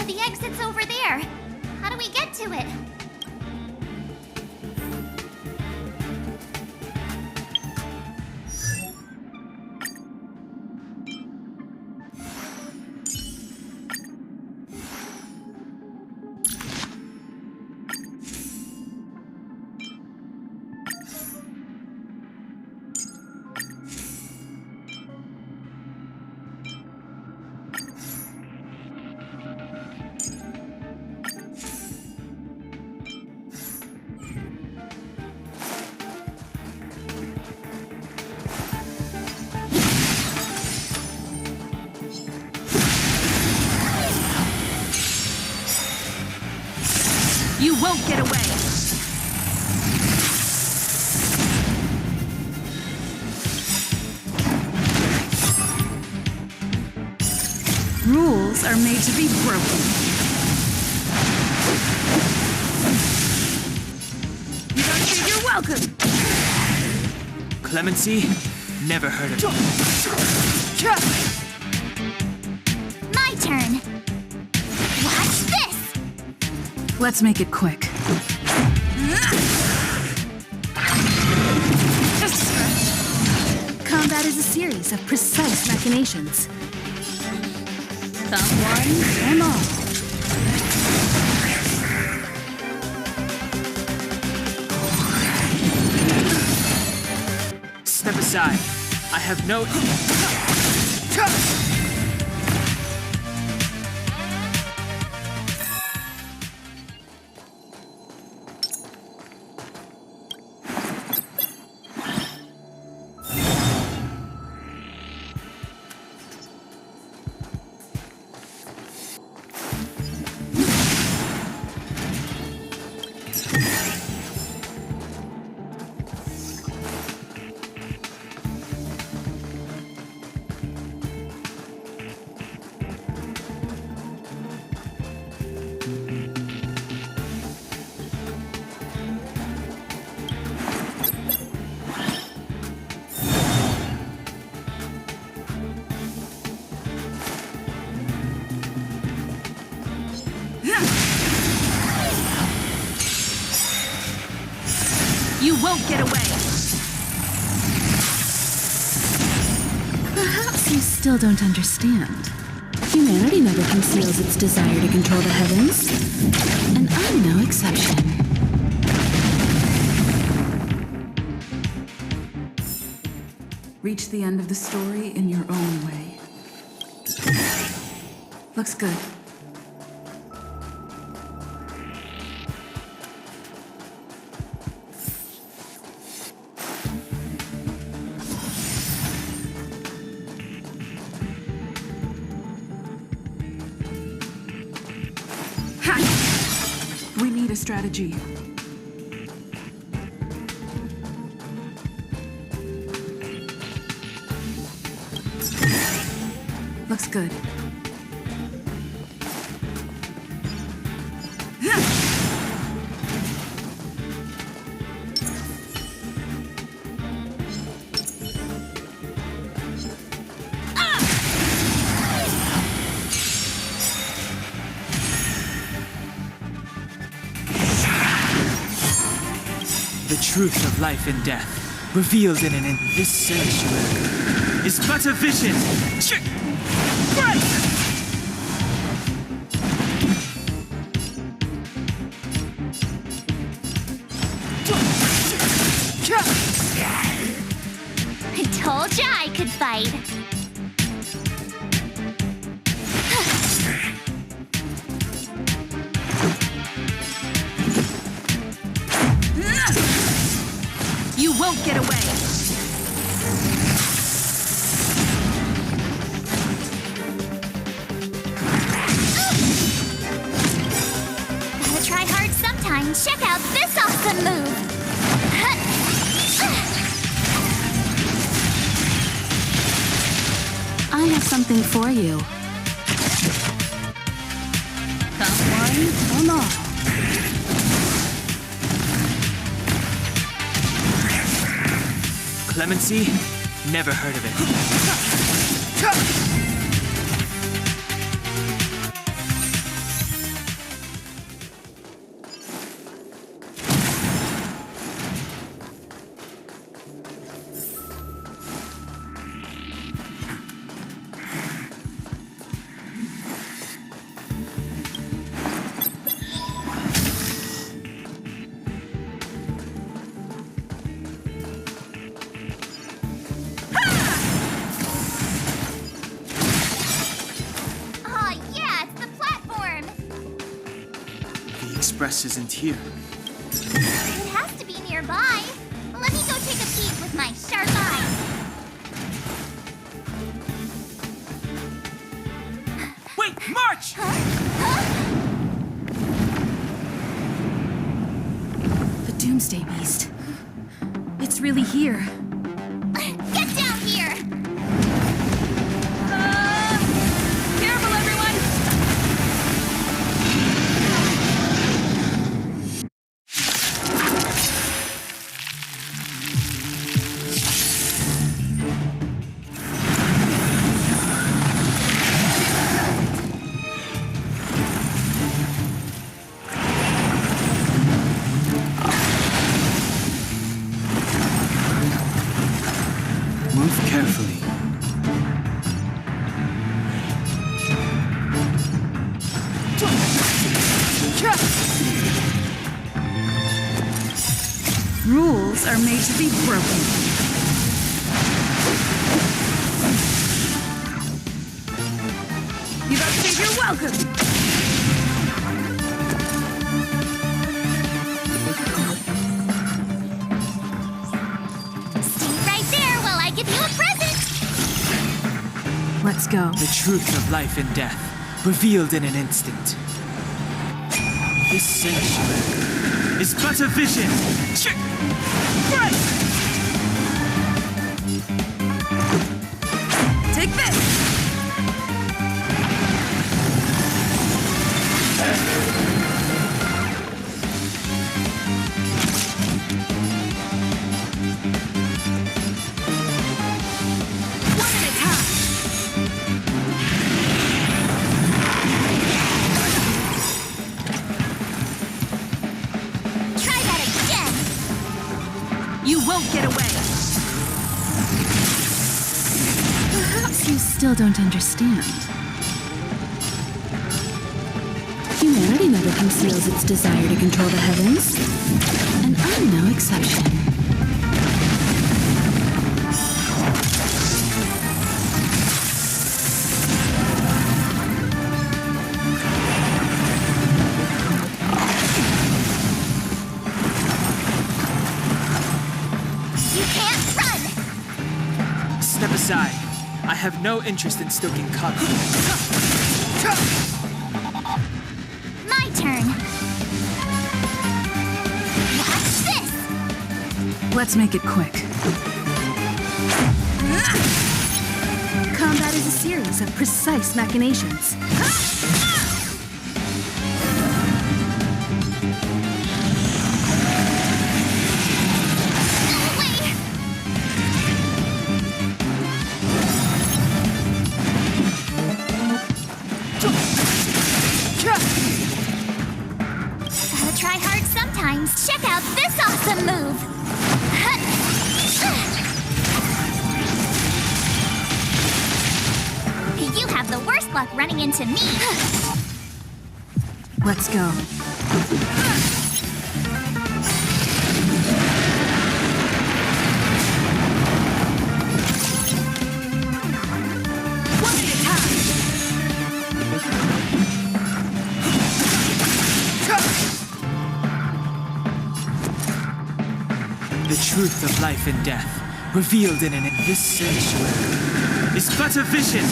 The exit's over there. How do we get to it? You won't get away! Rules are made to be broken. You don't think you're welcome! Clemency? Never heard of it. My turn. Watch this. Let's make it quick. Just a scratch. Combat is a series of precise machinations. Thumb one and all. Step aside. I have no... You won't get away! Perhaps still don't understand. Humanity never conceals its desire to control the heavens, and I'm no exception. Reach the end of the story in your own way. Looks good. We need a strategy. Looks good. The truth of life and death, revealed in this sanctuary, is but a vision. I told ya I could fight. You won't get away! Gotta try hard sometimes. Check out this awesome move. I have something for you. Come one, come all. Clemency? Never heard of it. Aw, yeah, it's the platform. The express isn't here. It has to be nearby. Let me go take a peek with my sharp eyes. Wait, March! The Doomsday Beast. It's really here. Get down here! Careful, everyone! Move carefully. Rules are made to be broken. You don't think you're welcome! Stay right there while I give you a present! Let's go. The truth of life and death, revealed in an instant. This sanctuary is but a vision. Take this! One at a time! Try that again! You won't get away! You still don't understand. Humanity never conceals its desire to control the heavens. And I'm no exception. You can't run! Step aside. I have no interest in stoking conflict. My turn. Watch this! Let's make it quick. Combat is a series of precise machinations. Wait! Gotta try hard sometimes. Check out this awesome move! You have the worst luck running into me. Let's go. The truth of life and death, revealed in this sanctuary, is but a vision.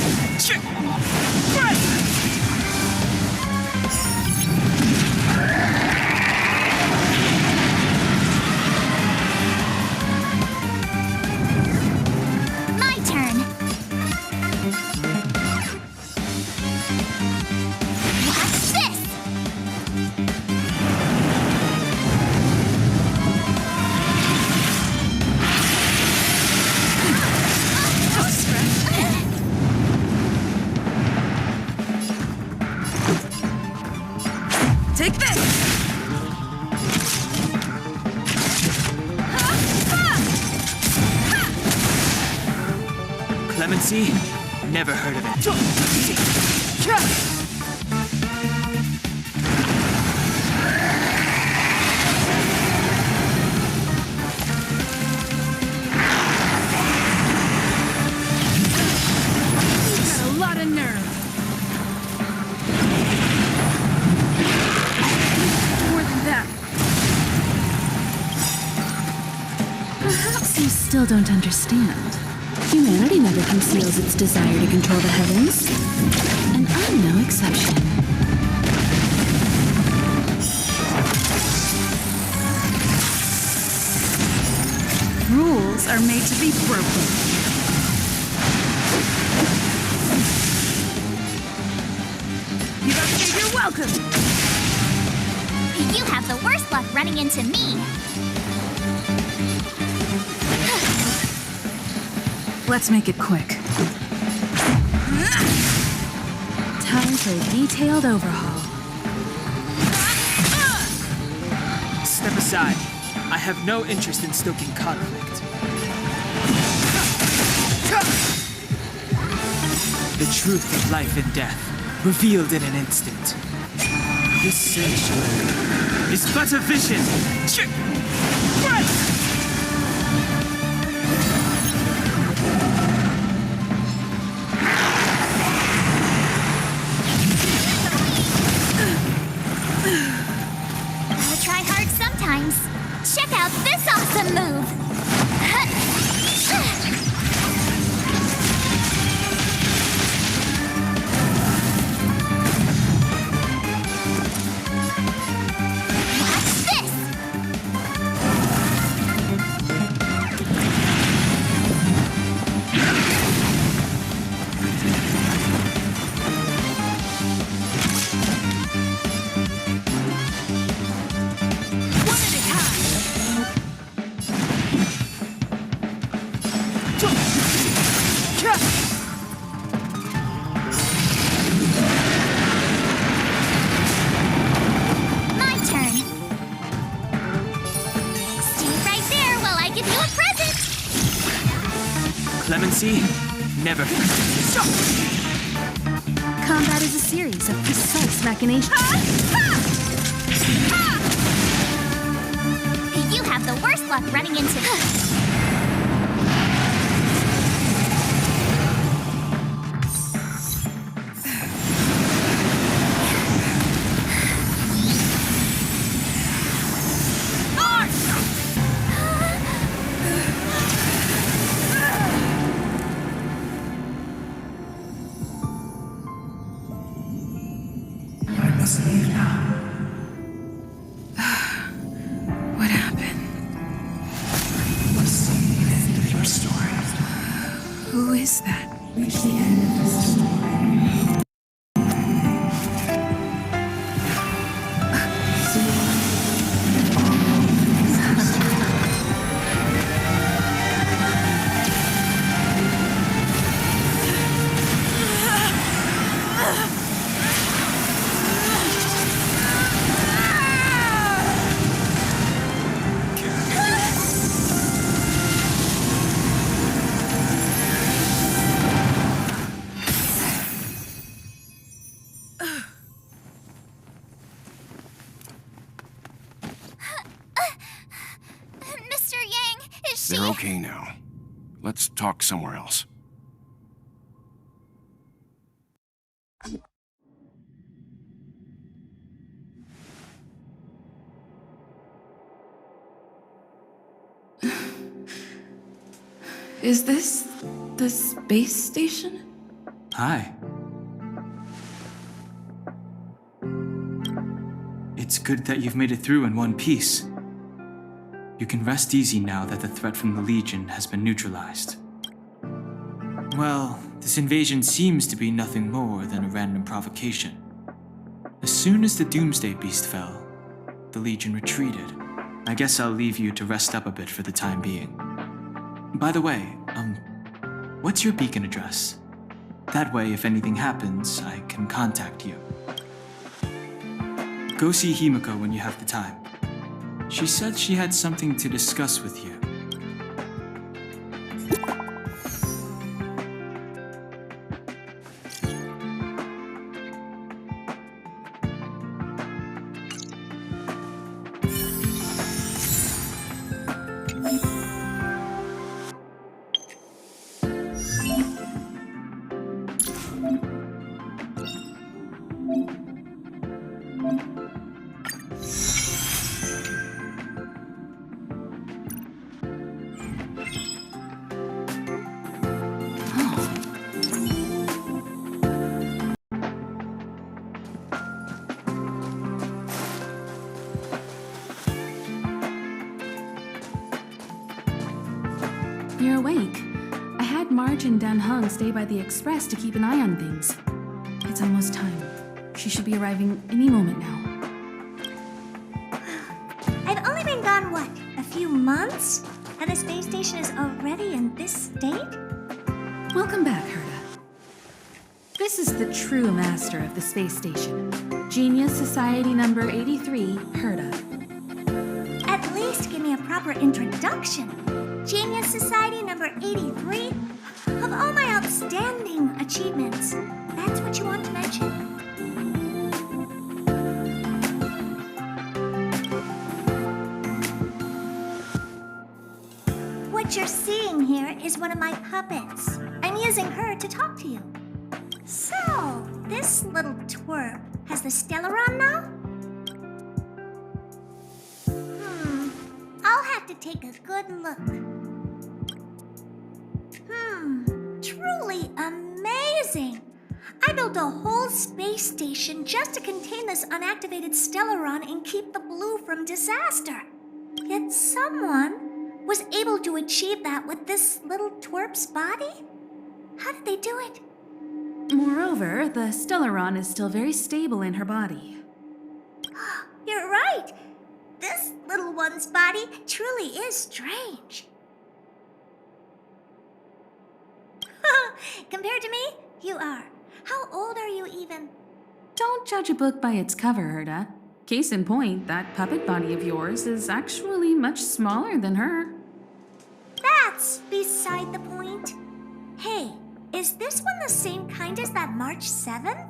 My turn. Watch this! Take this! Clemency? Never heard of it. Got a lot of nerve. More than that. Perhaps you still don't understand. Humanity never conceals its desire to control the heavens. And I'm no exception. Rules are made to be broken. You don't say you're welcome! You have the worst luck running into me. Let's make it quick. Time for a detailed overhaul. Step aside. I have no interest in stoking conflict. The truth of life and death, revealed in an instant. This sanctuary is but a vision. Gotta try hard sometimes. Check out this awesome move! Watch this! My turn. Stay right there while I give you a present. Clemency? Never. Combat is a series of precise machinations. You have the worst luck running into me. I must leave now. What happened? You must see the end of your story. Who is that? Reach the end of this story. Mr. Yang, is she... They're okay now. Let's talk somewhere else. Is this the space station? Hi. It's good that you've made it through in one piece. You can rest easy now that the threat from the Legion has been neutralized. Well, this invasion seems to be nothing more than a random provocation. As soon as the Doomsday Beast fell, the Legion retreated. I guess I'll leave you to rest up a bit for the time being. By the way, what's your beacon address? That way, if anything happens, I can contact you. Go see Himiko when you have the time. She said she had something to discuss with you. You're awake. I had Marge and Dan Hung stay by the express to keep an eye on things. It's almost time. She should be arriving any moment now. I've only been gone, what, a few months? And the space station is already in this state? Welcome back, Herta. This is the true master of the space station. Genius Society number 83, Herta. At least give me a proper introduction. Genius Society number 83? Of all my outstanding achievements, that's what you want to mention? What you're seeing here is one of my puppets. I'm using her to talk to you. So, this little twerp has the Stellaron now? I'll have to take a good look. Truly amazing! I built a whole space station just to contain this unactivated Stellaron and keep the blue from disaster. Yet someone was able to achieve that with this little twerp's body? How did they do it? Moreover, the Stellaron is still very stable in her body. You're right. This little one's body truly is strange. Compared to me, you are. How old are you even? Don't judge a book by its cover, Herta. Case in point, that puppet body of yours is actually much smaller than her. That's beside the point. Hey, Is this one the same kind as that March 7th?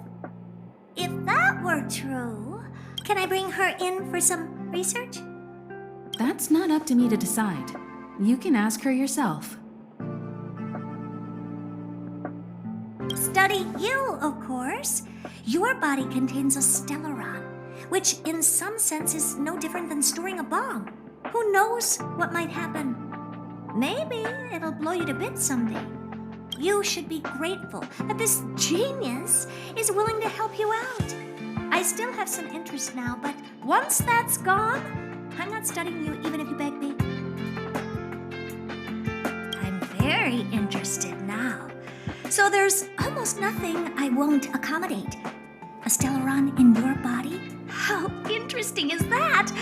If that were true, can I bring her in for some research? That's not up to me to decide. You can ask her yourself. Study you, of course. Your body contains a stellaron, which in some sense is no different than storing a bomb. Who knows what might happen? Maybe it'll blow you to bits someday. You should be grateful that this genius is willing to help you out. I still have some interest now, but once that's gone, I'm not studying you even if you beg me. I'm very interested now. So there's almost nothing I won't accommodate. A stellaron in your body? How interesting is that?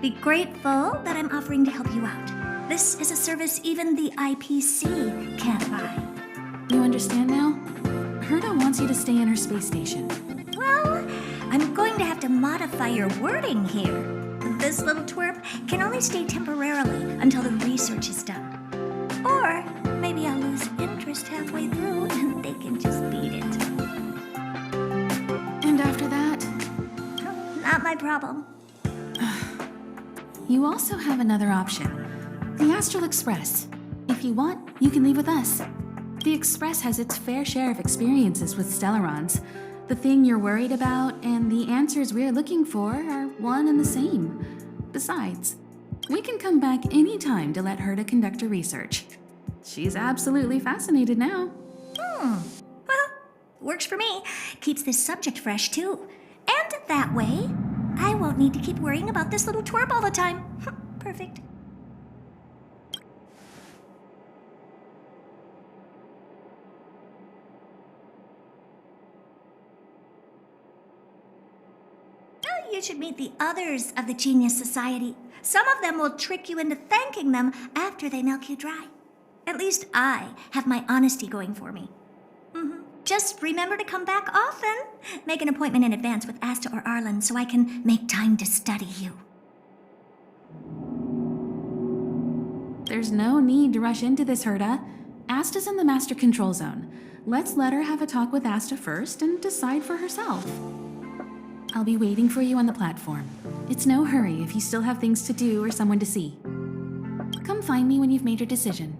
Be grateful that I'm offering to help you out. This is a service even the IPC can't buy. You understand now? Herta wants you to stay in her space station. Well, I'm going to have to modify your wording here. This little twerp can only stay temporarily until the research is done. Or maybe I'll lose interest halfway through and they can just beat it. And after that, Not my problem. you also have another option. The Astral Express. If you want, you can leave with us. The Express has its fair share of experiences with Stellarons. The thing you're worried about and the answers we're looking for are one and the same. Besides, we can come back anytime to let Herta conduct her research. She's absolutely fascinated now. Well, works for me. Keeps this subject fresh, too. And that way, I won't need to keep worrying about this little twerp all the time. Perfect. You should meet the others of the Genius Society. Some of them will trick you into thanking them after they milk you dry. At least I have my honesty going for me. Just remember to come back often. Make an appointment in advance with Asta or Arlen so I can make time to study you. There's no need to rush into this, Herta. Asta's in the Master Control Zone. Let's let her have a talk with Asta first and decide for herself. I'll be waiting for you on the platform. It's no hurry if you still have things to do or someone to see. Come find me when you've made your decision.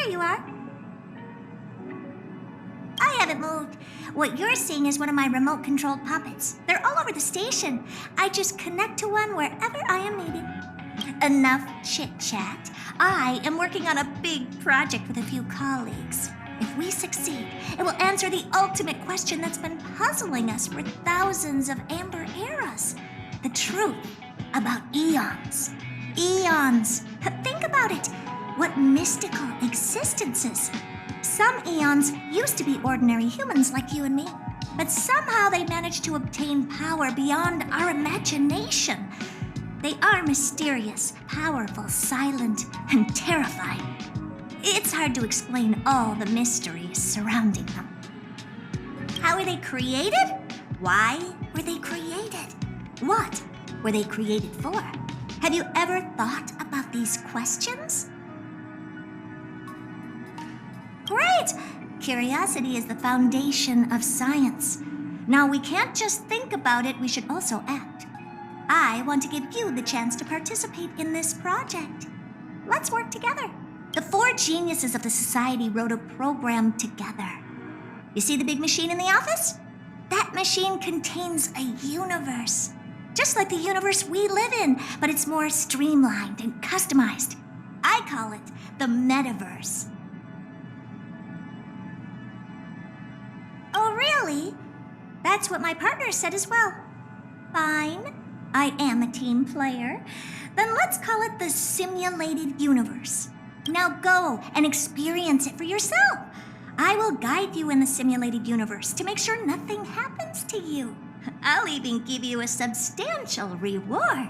You are. I haven't moved. What you're seeing is one of my remote-controlled puppets. They're all over the station. I just connect to one wherever I am needed. Enough chit-chat. I am working on a big project with a few colleagues. If we succeed, it will answer the ultimate question that's been puzzling us for thousands of amber eras. The truth about eons. Eons. Think about it. What mystical existences. Some eons used to be ordinary humans like you and me, but somehow they managed to obtain power beyond our imagination. They are mysterious, powerful, silent, and terrifying. It's hard to explain all the mysteries surrounding them. How were they created? Why were they created? What were they created for? Have you ever thought about these questions? Great! Curiosity is the foundation of science. Now, we can't just think about it, we should also act. I want to give you the chance to participate in this project. Let's work together. The 4 geniuses of the society wrote a program together. You see the big machine in the office? That machine contains a universe. Just like the universe we live in, but it's more streamlined and customized. I call it the metaverse. Oh, really? That's what my partner said as well. Fine. I am a team player. Then let's call it the simulated universe. Now go and experience it for yourself. I will guide you in the simulated universe to make sure nothing happens to you. I'll even give you a substantial reward.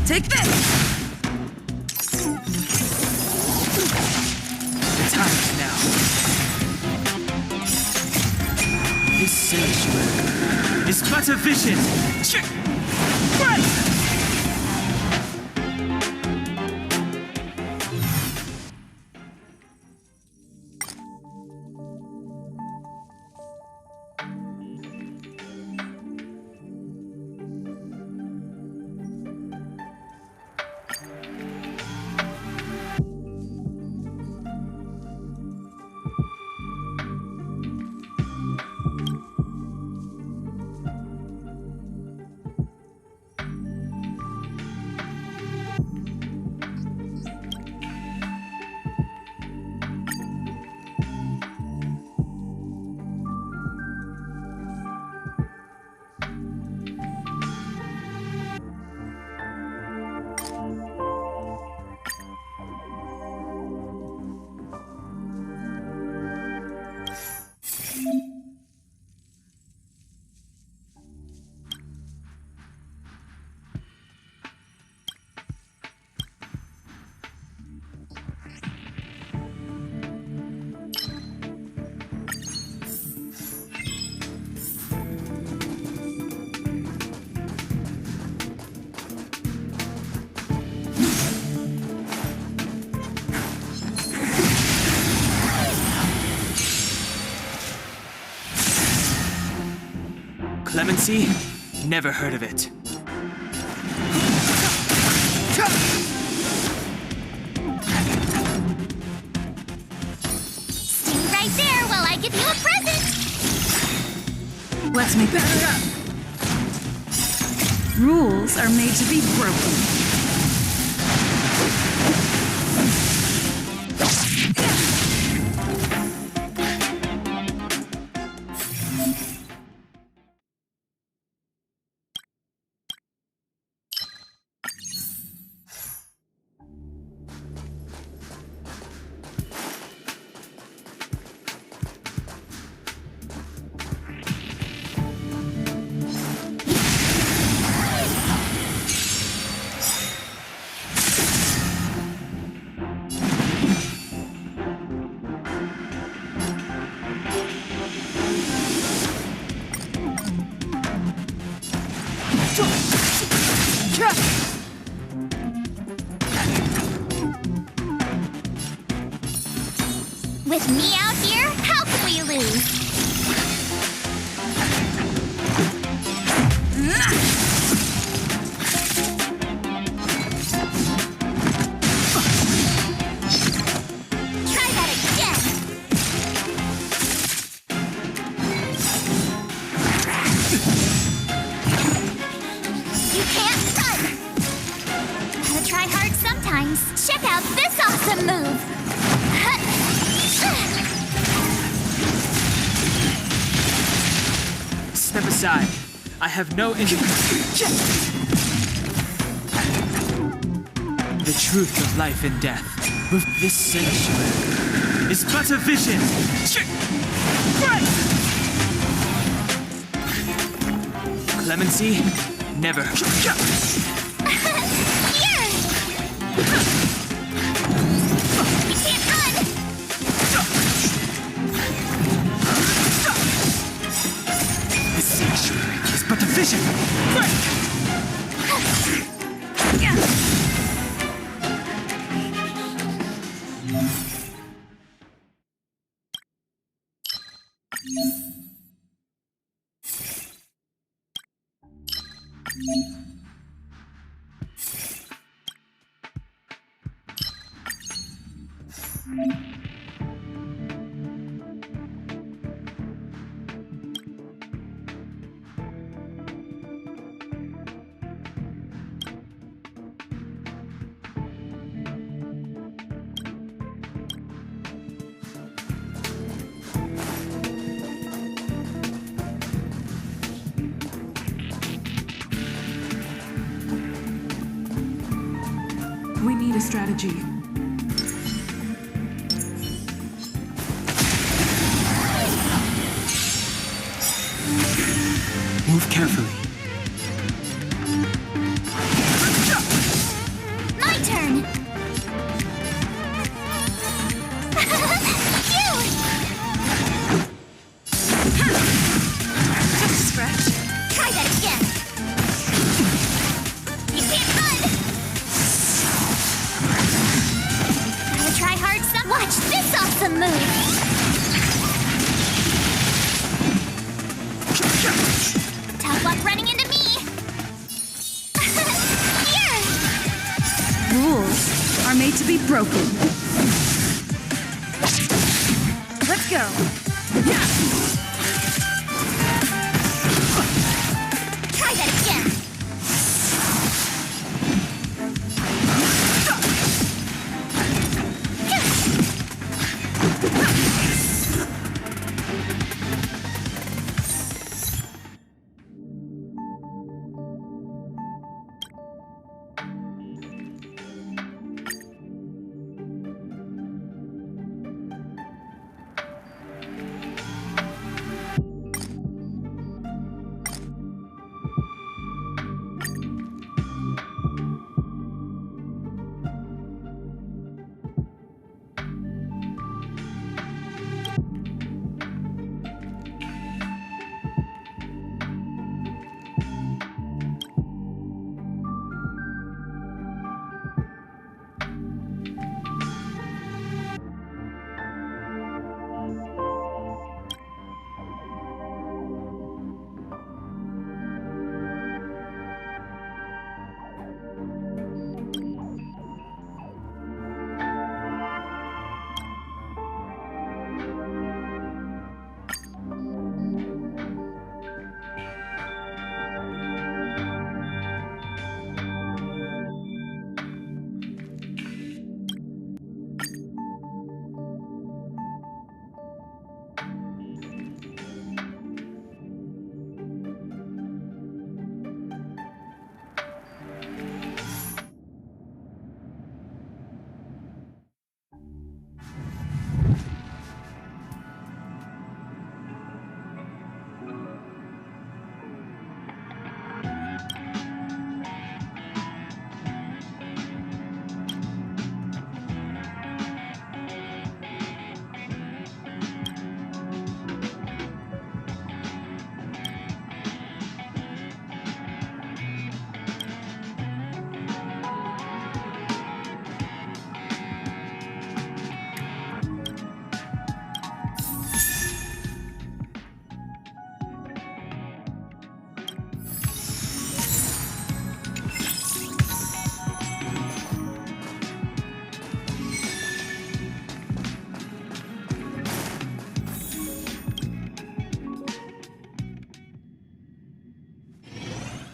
Take this! The time is now. This sanctuary is but a vision. Right! Clemency? Never heard of it. Stay right there while I give you a present! Let's make it up. Rules are made to be broken. With me out here, how can we lose? times. Check out this awesome move! Step aside. I have no The truth of life and death. With this sanctuary is but a vision. Clemency, never. Here! You can't run! This sanctuary is but a vision. We need a strategy. Move carefully. My turn! Just a scratch. Try that again! You can't run! Gotta try hard some. Watch this awesome move! Tough luck running into me! Here! Rules are made to be broken. Let's go. Try that again!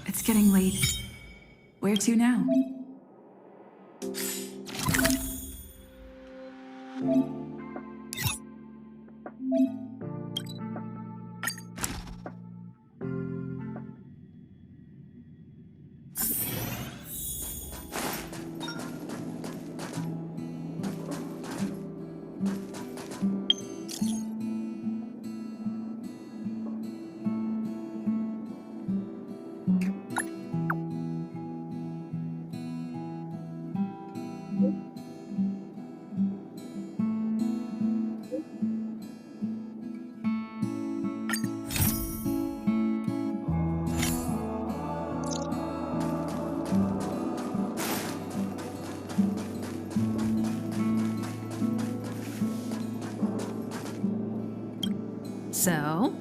It's getting late. Where to now? So,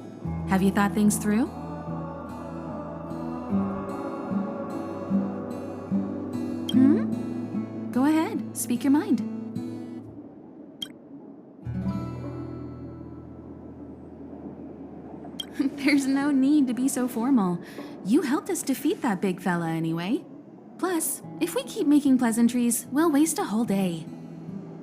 have you thought things through? Go ahead, speak your mind. There's no need to be so formal. You helped us defeat that big fella anyway. Plus, if we keep making pleasantries, we'll waste a whole day.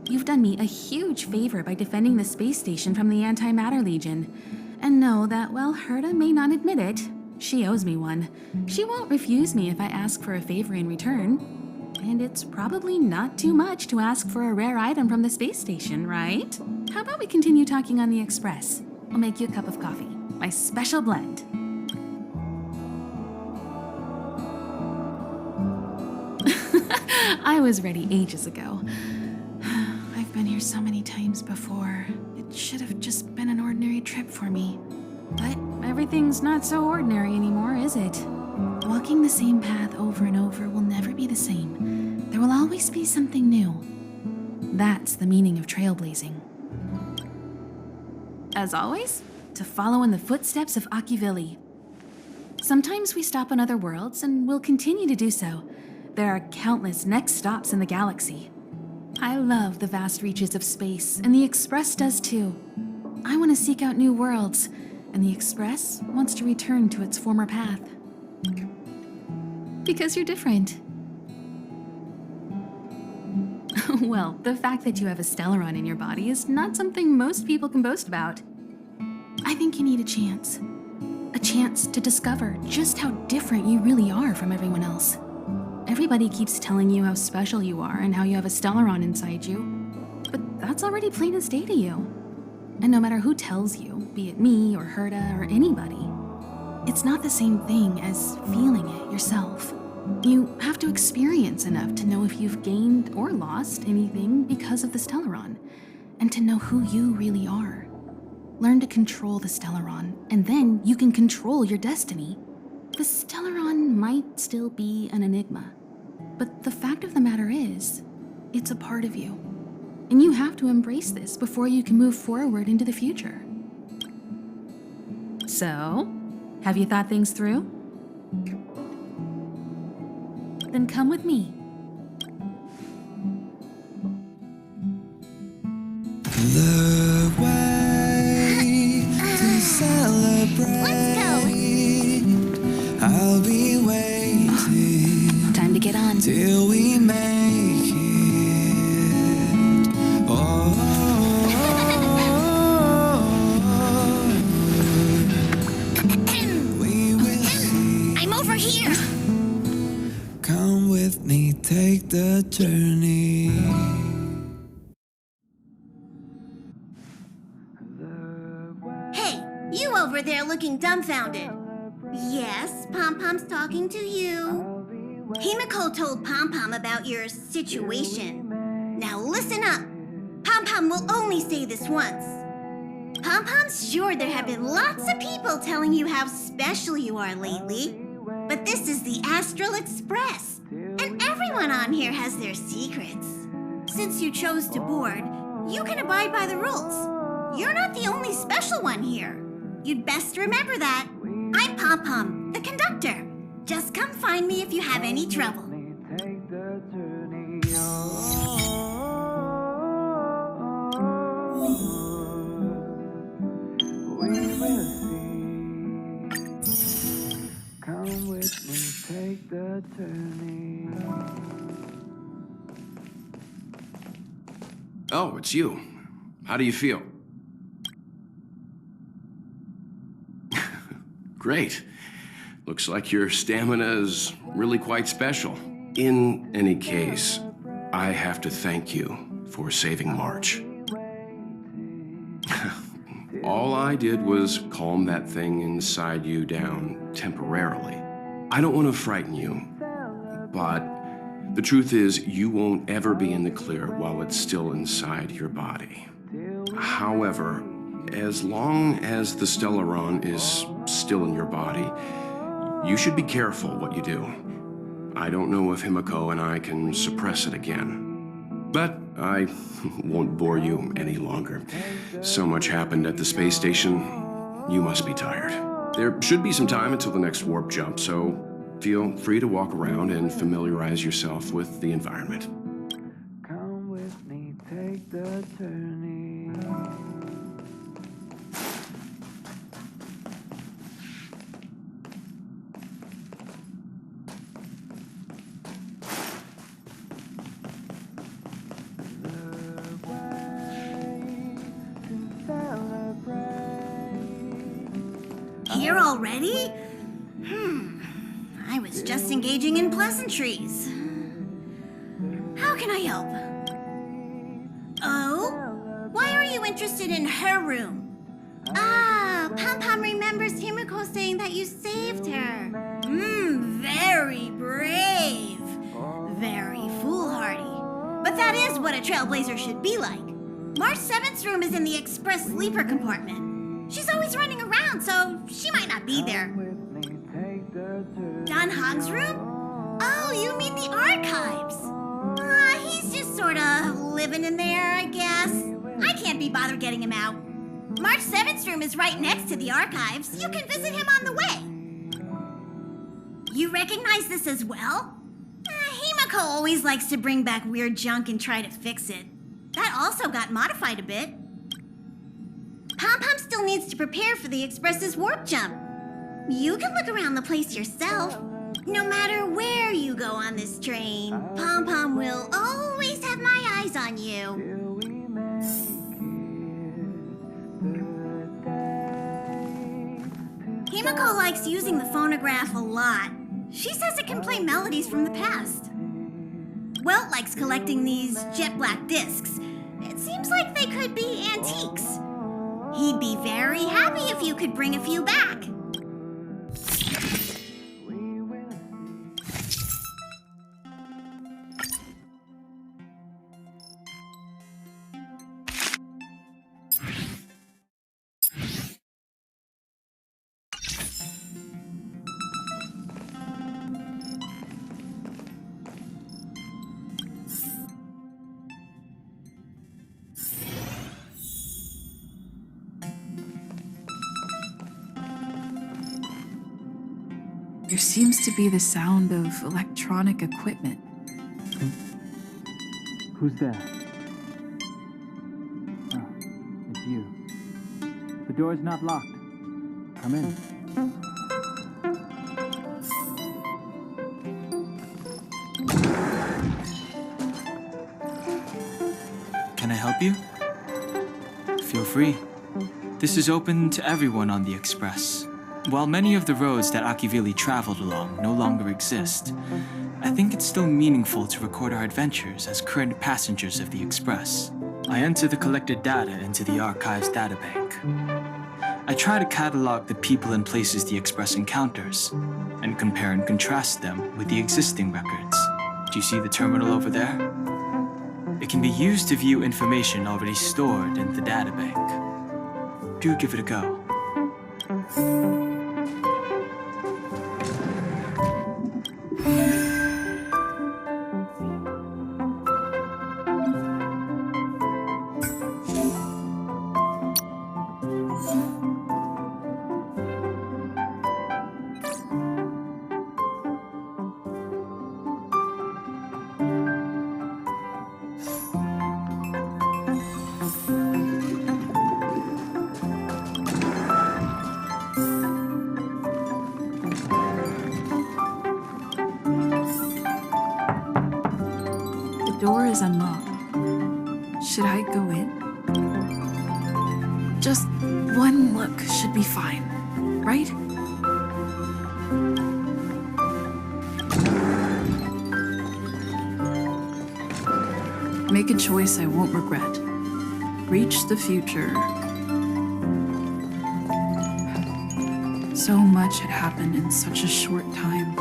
You've done me a huge favor by defending the space station from the Antimatter Legion. And know that while Herta may not admit it, she owes me one. She won't refuse me if I ask for a favor in return. And it's probably not too much to ask for a rare item from the space station, right? How about we continue talking on the express? I'll make you a cup of coffee. My special blend. I was ready ages ago. I've been here so many times before. It should have just been an ordinary trip for me. But everything's not so ordinary anymore, is it? Walking the same path over and over will never be the same. There will always be something new. That's the meaning of trailblazing. As always, to follow in the footsteps of Akivili. Sometimes we stop on other worlds, and we'll continue to do so. There are countless next stops in the galaxy. I love the vast reaches of space, and the Express does too. I want to seek out new worlds, and the Express wants to return to its former path. Because you're different. Well, the fact that you have a Stellaron in your body is not something most people can boast about. I think you need a chance. A chance to discover just how different you really are from everyone else. Everybody keeps telling you how special you are and how you have a Stellaron inside you, but that's already plain as day to you. And no matter who tells you, be it me or Herta or anybody, it's not the same thing as feeling it yourself. You have to experience enough to know if you've gained or lost anything because of the Stellaron, and to know who you really are. Learn to control the Stellaron, and then you can control your destiny. The Stellaron might still be an enigma, but the fact of the matter is, it's a part of you. And you have to embrace this before you can move forward into the future. So, have you thought things through? Then come with me. The way to celebrate. Let's go. I'll be waiting Time to get on. till we make it. We will see. I'm over here. Come with me, take the journey. Hey, you over there looking dumbfounded. Yes, Pom Pom's talking to you. Himiko told Pom Pom about your situation. Now listen up. Pom Pom will only say this once. Pom Pom's sure there have been lots of people telling you how special you are lately. But this is the Astral Express, and everyone on here has their secrets. Since you chose to board, you can abide by the rules. You're not the only special one here. You'd best remember that. I'm Pom Pom, the conductor. Just come find me if you have any trouble. Take the journey. We will see. Come with me, take the journey. Oh, it's you. How do you feel? Great. Looks like your stamina is really quite special. In any case, I have to thank you for saving March. All I did was calm that thing inside you down temporarily. I don't want to frighten you, but the truth is you won't ever be in the clear while it's still inside your body. However, as long as the Stellaron is still in your body, you should be careful what you do. I don't know if Himiko and I can suppress it again. But I won't bore you any longer. So much happened at the space station. You must be tired. There should be some time until the next warp jump, so feel free to walk around and familiarize yourself with the environment. Come with me, take the journey. Here already? I was just engaging in pleasantries. How can I help? Oh? Why are you interested in her room? Ah, Pom Pom remembers Himiko saying that you saved her. Very brave. Very foolhardy. But that is what a trailblazer should be like. March 7th's room is in the express sleeper compartment. She's always running around, so she might not be there. Don Hog's room? Oh, you mean the archives? He's just sort of living in there, I guess. I can't be bothered getting him out. March 7th's room is right next to the archives. You can visit him on the way. You recognize this as well? Himiko always likes to bring back weird junk and try to fix it. That also got modified a bit. Pom Pom still needs to prepare for the Express's warp jump. You can look around the place yourself. No matter where you go on this train, Pom Pom will always have my eyes on you. Himiko likes using the phonograph a lot. She says it can play melodies from the past. Welt likes collecting these jet black discs. It seems like they could be antiques. He'd be very happy if you could bring a few back. There seems to be the sound of electronic equipment. Who's that? Oh, it's you. The door's not locked. Come in. Can I help you? Feel free. This is open to everyone on the Express. While many of the roads that Akivili traveled along no longer exist, I think it's still meaningful to record our adventures as current passengers of the Express. I enter the collected data into the Archives databank. I try to catalog the people and places the Express encounters, and compare and contrast them with the existing records. Do you see the terminal over there? It can be used to view information already stored in the databank. Do give it a go. The door is unlocked. Should I go in? Just one look should be fine, right? Make a choice I won't regret. Reach the future. So much had happened in such a short time.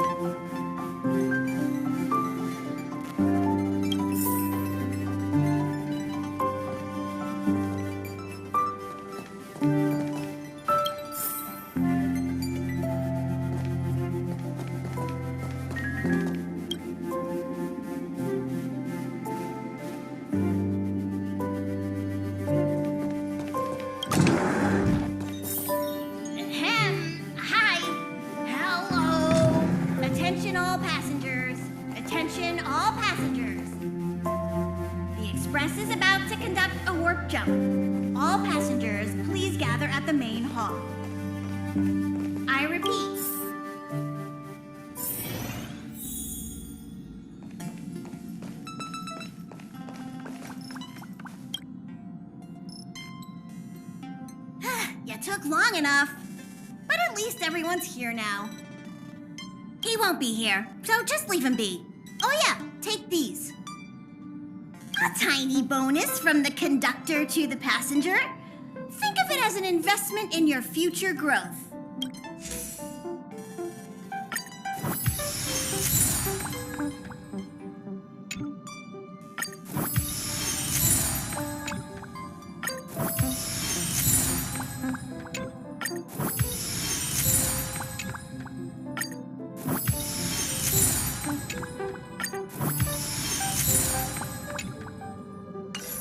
Express is about to conduct a warp jump. All passengers, please gather at the main hall. I repeat. You took long enough. But at least everyone's here now. He won't be here, so just leave him be. Oh yeah, take these. A tiny bonus from the conductor to the passenger. Think of it as an investment in your future growth.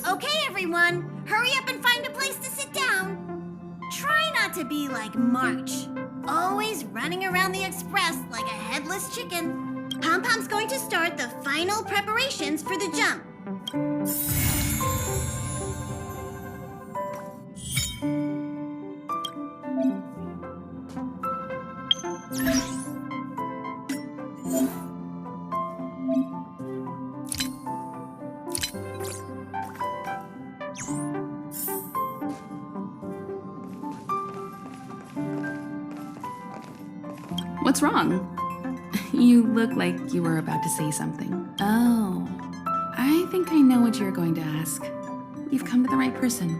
Okay, everyone, hurry up and find a place to sit down. Try not to be like March, always running around the Express like a headless chicken. Pom-Pom's going to start the final preparations for the jump. What's wrong? You look like you were about to say something. Oh, I think I know what you're going to ask. You've come to the right person.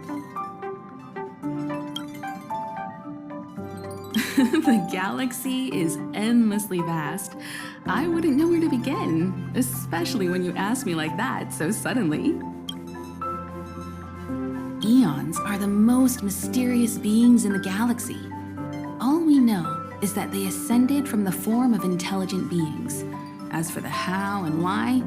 The galaxy is endlessly vast. I wouldn't know where to begin, especially when you ask me like that so suddenly. Eons are the most mysterious beings in the galaxy. All we know is that they ascended from the form of intelligent beings. As for the how and why,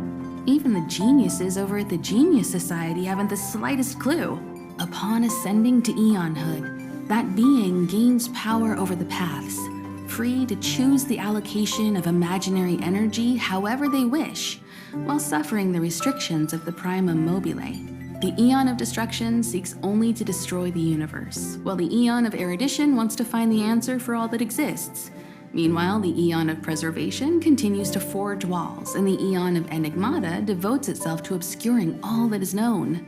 even the geniuses over at the Genius Society haven't the slightest clue. Upon ascending to Eonhood, that being gains power over the paths, free to choose the allocation of imaginary energy however they wish, while suffering the restrictions of the primum mobile. The Eon of Destruction seeks only to destroy the universe, while the Eon of Erudition wants to find the answer for all that exists. Meanwhile, the Eon of Preservation continues to forge walls, and the Eon of Enigmata devotes itself to obscuring all that is known.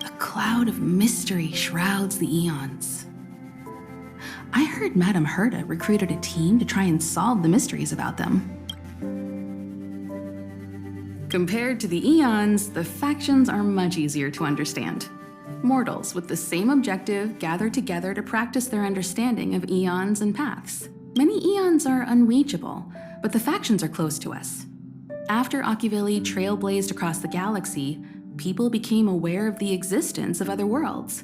A cloud of mystery shrouds the Eons. I heard Madame Herta recruited a team to try and solve the mysteries about them. Compared to the Eons, the factions are much easier to understand. Mortals with the same objective gather together to practice their understanding of eons and paths. Many eons are unreachable, but the factions are close to us. After Achiveli trailblazed across the galaxy, people became aware of the existence of other worlds.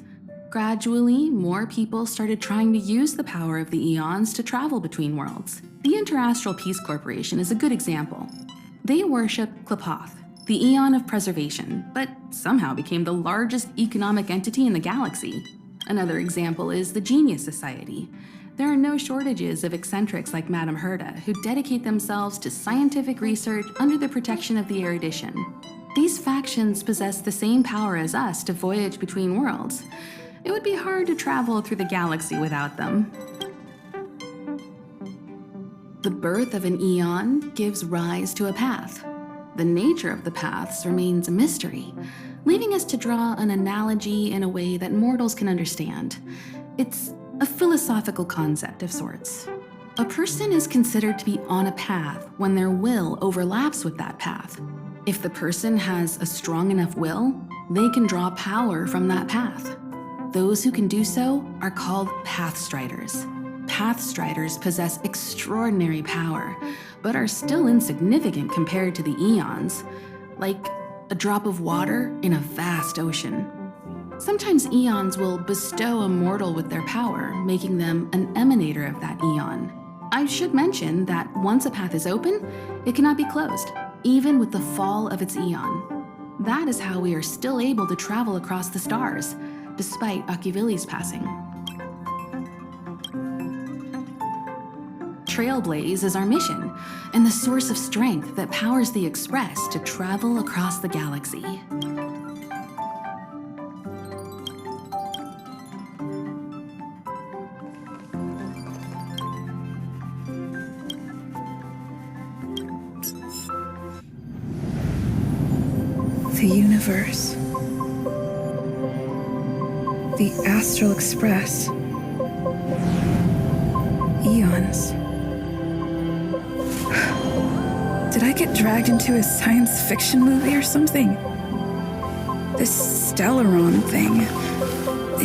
Gradually, more people started trying to use the power of the eons to travel between worlds. The Interastral Peace Corporation is a good example. They worship Klapoth, the Eon of Preservation, but somehow became the largest economic entity in the galaxy. Another example is the Genius Society. There are no shortages of eccentrics like Madame Herta who dedicate themselves to scientific research under the protection of the Erudition. These factions possess the same power as us to voyage between worlds. It would be hard to travel through the galaxy without them. The birth of an eon gives rise to a path. The nature of the paths remains a mystery, leaving us to draw an analogy in a way that mortals can understand. It's a philosophical concept of sorts. A person is considered to be on a path when their will overlaps with that path. If the person has a strong enough will, they can draw power from that path. Those who can do so are called Pathstriders. Pathstriders possess extraordinary power, but are still insignificant compared to the eons, like a drop of water in a vast ocean. Sometimes eons will bestow a mortal with their power, making them an emanator of that eon. I should mention that once a path is open, it cannot be closed, even with the fall of its eon. That is how we are still able to travel across the stars, despite Achiveli's passing. Trailblaze is our mission, and the source of strength that powers the Express to travel across the galaxy. The universe. The Astral Express. Eons. Did I get dragged into a science fiction movie or something? This Stellaron thing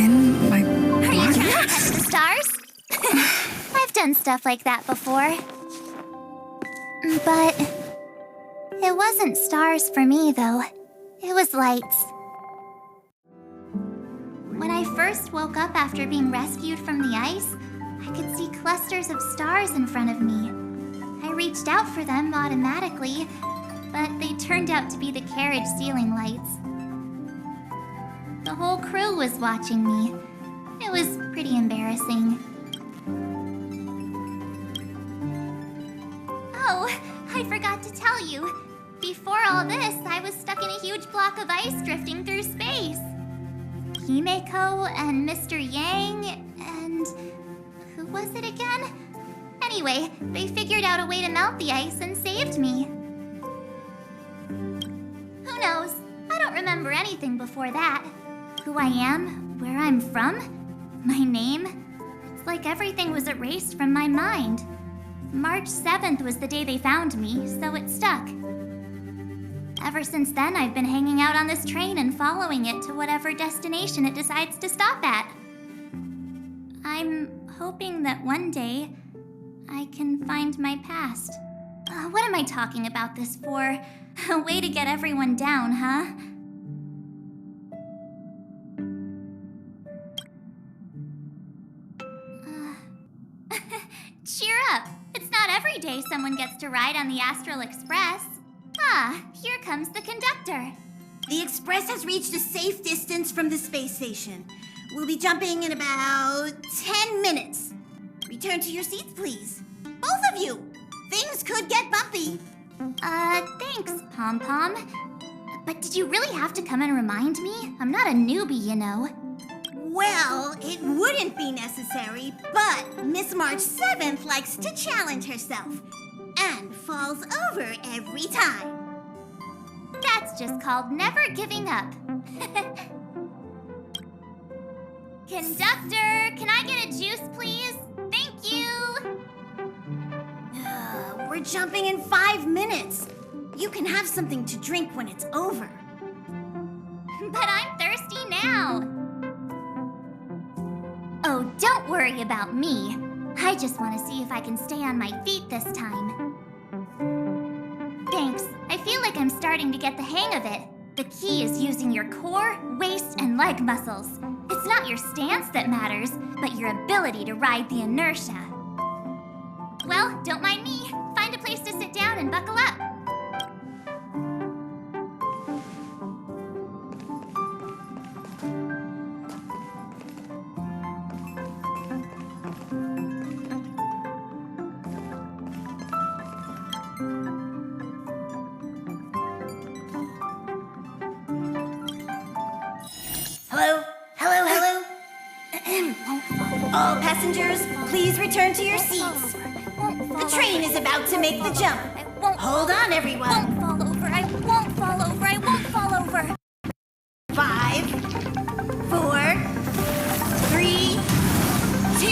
in my Are you body? trying to touch the stars? I've done stuff like that before. But it wasn't stars for me, though. It was lights. When I first woke up after being rescued from the ice, I could see clusters of stars in front of me. I reached out for them automatically, but they turned out to be the carriage ceiling lights. The whole crew was watching me. It was pretty embarrassing. Oh, I forgot to tell you. Before all this, I was stuck in a huge block of ice drifting through space. Himeko and Mr. Yang and... who was it again? Anyway, they figured out a way to melt the ice and saved me. Who knows? I don't remember anything before that. Who I am, where I'm from, my name. It's like everything was erased from my mind. March 7th was the day they found me, so it stuck. Ever since then, I've been hanging out on this train and following it to whatever destination it decides to stop at. I'm hoping that one day I can find my past. What am I talking about this for? A way to get everyone down, huh? Cheer up! It's not every day someone gets to ride on the Astral Express. Ah, here comes the conductor. The Express has reached a safe distance from the space station. We'll be jumping in about 10 minutes. Return to your seats, please. Both of you! Things could get bumpy. Thanks, Pom Pom. But did you really have to come and remind me? I'm not a newbie, you know. Well, it wouldn't be necessary, but Miss March 7th likes to challenge herself and falls over every time. That's just called never giving up. Conductor, can I get a juice, please? Thank you. We're jumping in 5 minutes. You can have something to drink when it's over. But I'm thirsty now. Oh, don't worry about me. I just want to see if I can stay on my feet this time. Thanks. I feel like I'm starting to get the hang of it. The key is using your core, waist, and leg muscles. It's not your stance that matters, but your ability to ride the inertia. Well, don't mind me. Find a place to sit down and buckle up. Hello? Hello, hello? All passengers, please return to your seats. The train is about to make the jump. Hold on, everyone. I won't fall over. I won't fall over. I won't fall over. 5, 4, 3, 2,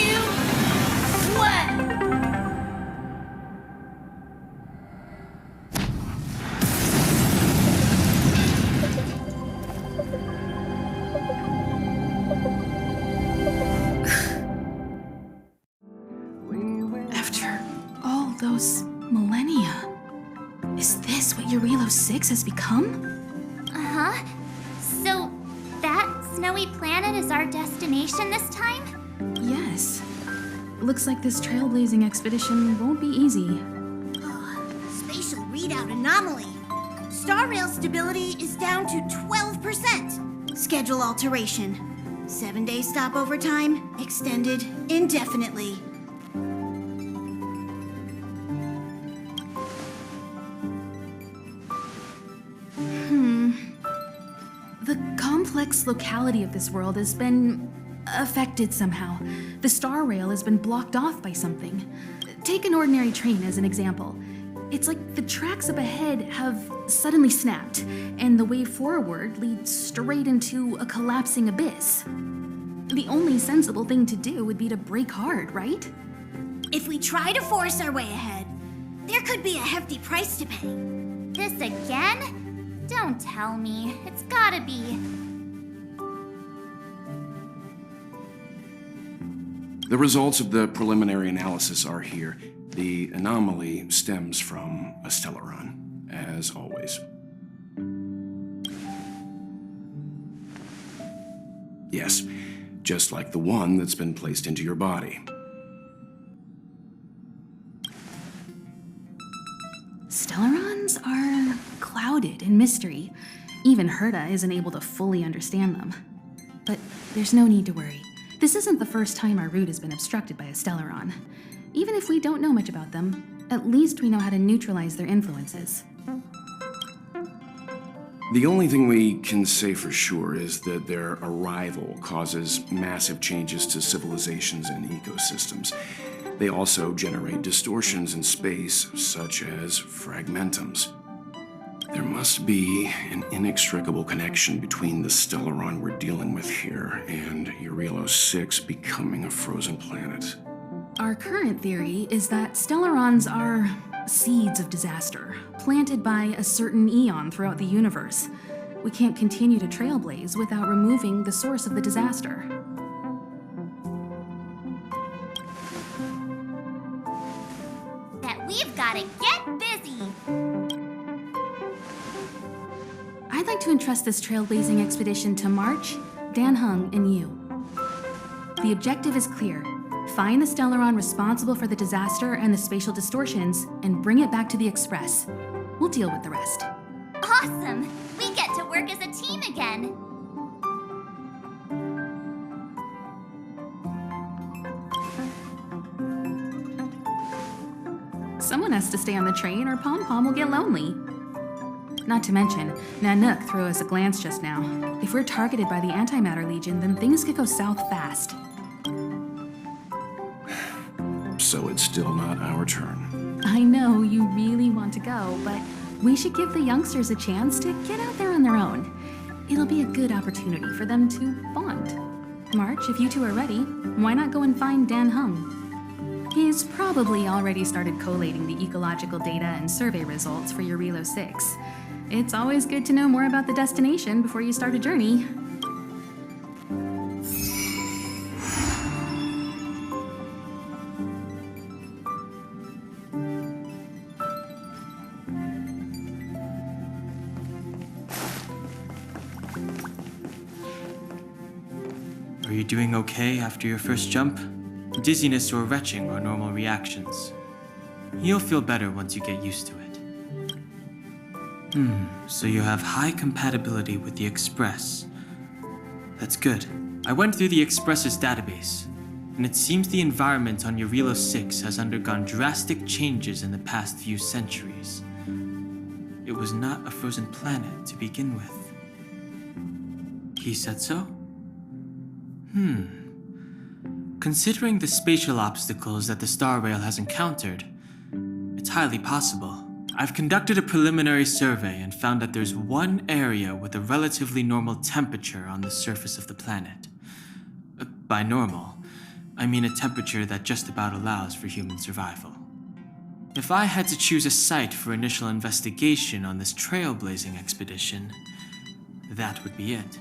1. After all those millennia, is this what Eurilo 6 has become? Uh-huh. So, that snowy planet is our destination this time? Yes. Looks like this trailblazing expedition won't be easy. Spatial readout anomaly. Star rail stability is down to 12%. Schedule alteration. 7-day stopover time extended indefinitely. The complex locality of this world has been affected somehow. The star rail has been blocked off by something. Take an ordinary train as an example. It's like the tracks up ahead have suddenly snapped, and the way forward leads straight into a collapsing abyss. The only sensible thing to do would be to brake hard, right? If we try to force our way ahead, there could be a hefty price to pay. This again? Don't tell me. It's gotta be. The results of the preliminary analysis are here. The anomaly stems from a Stellaron, as always. Yes, just like the one that's been placed into your body. Stellarons are clouded in mystery. Even Herta isn't able to fully understand them. But there's no need to worry. This isn't the first time our route has been obstructed by a Stellaron. Even if we don't know much about them, at least we know how to neutralize their influences. The only thing we can say for sure is that their arrival causes massive changes to civilizations and ecosystems. They also generate distortions in space, such as fragmentums. There must be an inextricable connection between the Stellaron we're dealing with here and Eurelos 6 becoming a frozen planet. Our current theory is that Stellarons are seeds of disaster, planted by a certain eon throughout the universe. We can't continue to trailblaze without removing the source of the disaster. That we've gotta get busy. I'd like to entrust this trailblazing expedition to March, Dan Hung, and you. The objective is clear. Find the Stellaron responsible for the disaster and the spatial distortions, and bring it back to the Express. We'll deal with the rest. Awesome! We get to work as a team again. Someone has to stay on the train or Pom Pom will get lonely. Not to mention, Nanook threw us a glance just now. If we're targeted by the Antimatter Legion, then things could go south fast. So it's still not our turn. I know you really want to go, but we should give the youngsters a chance to get out there on their own. It'll be a good opportunity for them to bond. March, if you two are ready, why not go and find Dan Hung? He's probably already started collating the ecological data and survey results for Eurelos 6. It's always good to know more about the destination before you start a journey. Are you doing okay after your first jump? Dizziness or retching are normal reactions. You'll feel better once you get used to it. So you have high compatibility with the Express. That's good. I went through the Express's database, and it seems the environment on Eurelos 6 has undergone drastic changes in the past few centuries. It was not a frozen planet to begin with. He said so? Considering the spatial obstacles that the Star Rail has encountered, it's highly possible. I've conducted a preliminary survey and found that there's one area with a relatively normal temperature on the surface of the planet. By normal, I mean a temperature that just about allows for human survival. If I had to choose a site for initial investigation on this trailblazing expedition, that would be it.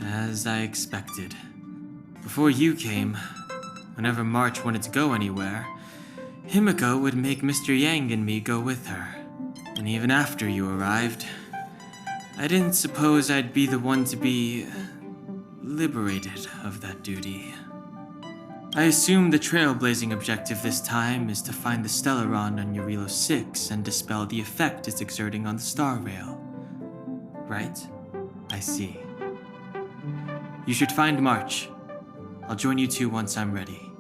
As I expected. Before you came, whenever March wanted to go anywhere, Himiko would make Mr. Yang and me go with her. And even after you arrived, I didn't suppose I'd be the one to be liberated of that duty. I assume the trailblazing objective this time is to find the Stellaron on Eurelos 6 and dispel the effect it's exerting on the Star Rail. Right? I see. You should find March. I'll join you two once I'm ready.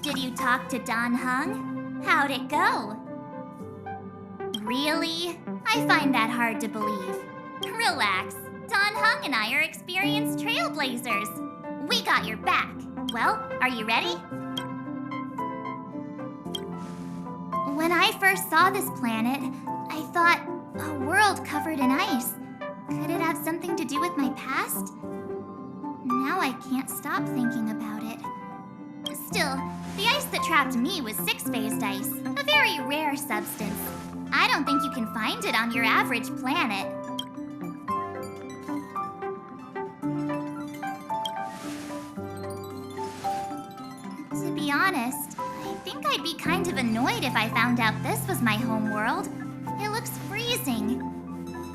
Did you talk to Dan Hung? How'd it go? Really? I find that hard to believe. Relax. Dan Hung Hung and I are experienced trailblazers. We got your back. Well, are you ready? When I first saw this planet, I thought, a world covered in ice. Could it have something to do with my past? Now I can't stop thinking about it. Still, the ice that trapped me was six-phased ice, a very rare substance. I don't think you can find it on your average planet. To be honest, I think I'd be kind of annoyed if I found out this was my home world. It looks freezing.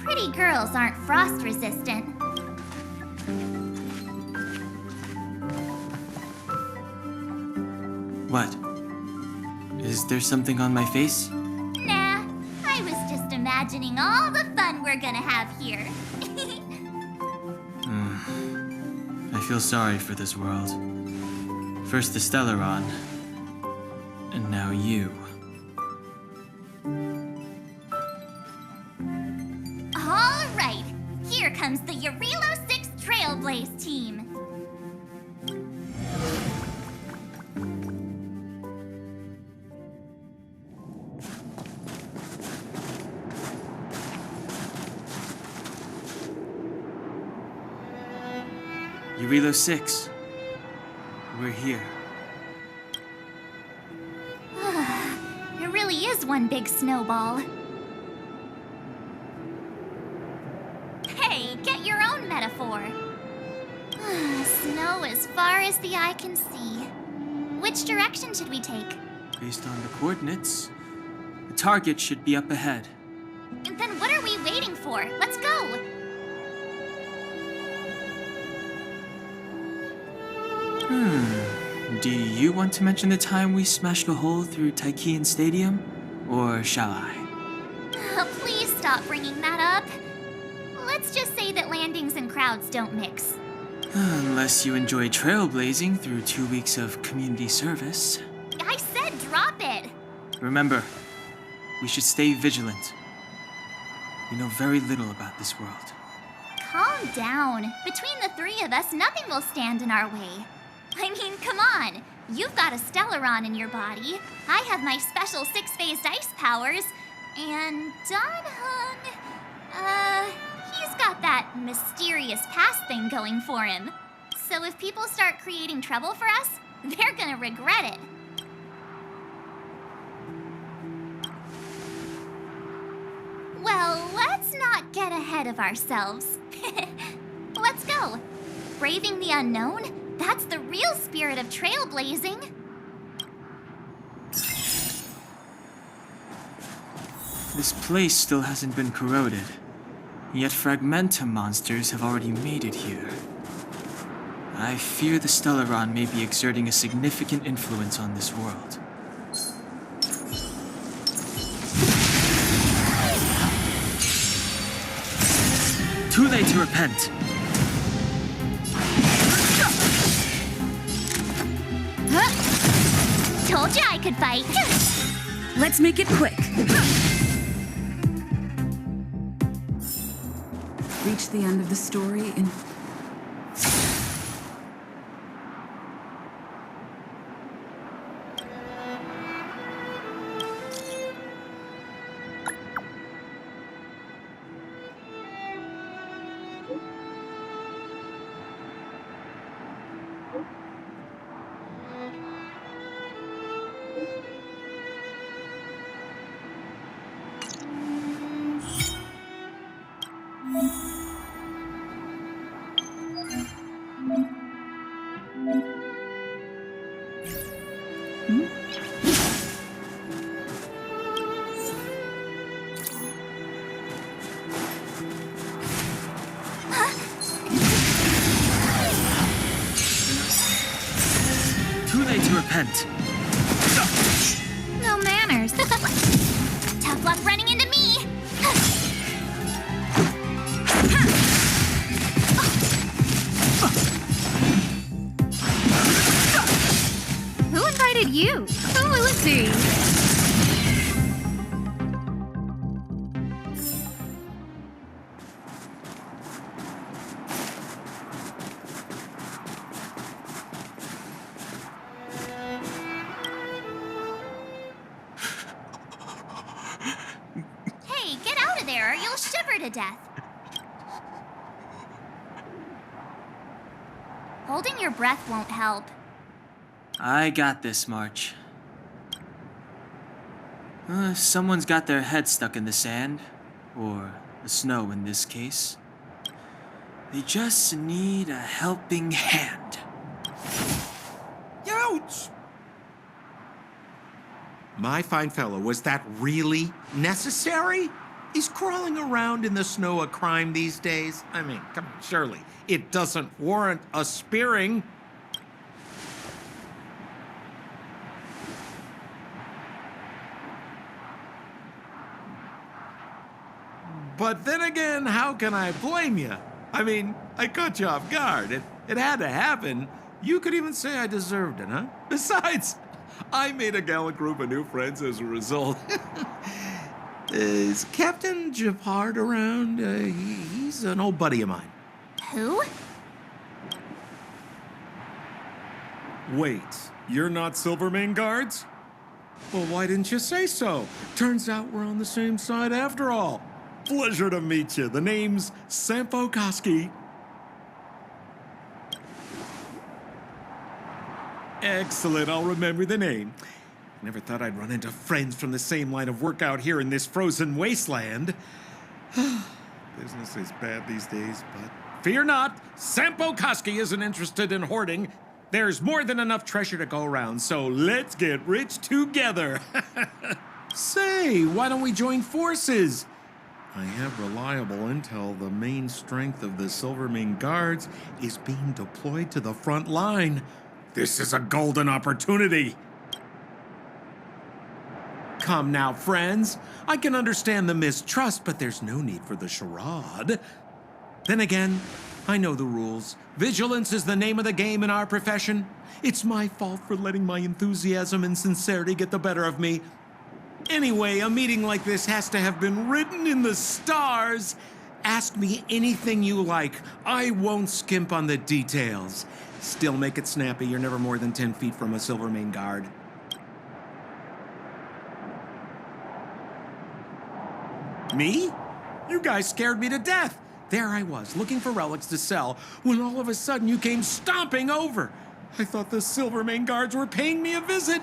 Pretty girls aren't frost resistant. What? Is there something on my face? Nah, I was just imagining all the fun we're gonna have here. I feel sorry for this world. First the Stellaron, and now you. All right, here comes the Eurilo 6 Trailblaze team. Eurilo 6. We're here. It really is one big snowball. Hey, get your own metaphor. Snow as far as the eye can see. Which direction should we take? Based on the coordinates, the target should be up ahead. Then what are we waiting for? Let's go! Do you want to mention the time we smashed a hole through Taikian Stadium? Or shall I? Please stop bringing that up. Let's just say that landings and crowds don't mix. Unless you enjoy trailblazing through 2 weeks of community service. I said drop it! Remember, we should stay vigilant. We know very little about this world. Calm down. Between the three of us, nothing will stand in our way. I mean, come on. You've got a Stellaron in your body. I have my special six-phased ice powers. And Don Hung, he's got that mysterious past thing going for him. So if people start creating trouble for us, they're gonna regret it. Well, let's not get ahead of ourselves. Let's go. Braving the unknown? That's the real spirit of trailblazing. This place still hasn't been corroded, yet Fragmentum monsters have already made it here. I fear the Stellaron may be exerting a significant influence on this world. Too late to repent. Told you I could fight. Let's make it quick. Reach the end of the story in Too late to repent. No manners. Tough luck running into me. Who invited you? Who is he? to death. Holding your breath won't help. I got this, March. Someone's got their head stuck in the sand, or the snow in this case. They just need a helping hand. Ouch! My fine fellow, was that really necessary? Is crawling around in the snow a crime these days? I mean, come on, surely. It doesn't warrant a spearing. But then again, how can I blame you? I mean, I caught you off guard. It had to happen. You could even say I deserved it, huh? Besides, I made a gallant group of new friends as a result. Is Captain Japard around? He's an old buddy of mine. Who? Wait, you're not Silvermane Guards? Well, why didn't you say so? Turns out we're on the same side after all. Pleasure to meet you. The name's Sampo Koski. Excellent, I'll remember the name. Never thought I'd run into friends from the same line of work out here in this frozen wasteland. Business is bad these days, but fear not, Sampo Koski isn't interested in hoarding. There's more than enough treasure to go around, so let's get rich together. Say, why don't we join forces? I have reliable intel the main strength of the Silvermane Guards is being deployed to the front line. This is a golden opportunity. Come now, friends. I can understand the mistrust, but there's no need for the charade. Then again, I know the rules. Vigilance is the name of the game in our profession. It's my fault for letting my enthusiasm and sincerity get the better of me. Anyway, a meeting like this has to have been written in the stars. Ask me anything you like. I won't skimp on the details. Still make it snappy. You're never more than 10 feet from a Silvermane Guard. Me? You guys scared me to death. There I was, looking for relics to sell, when all of a sudden you came stomping over. I thought the Silvermane Guards were paying me a visit.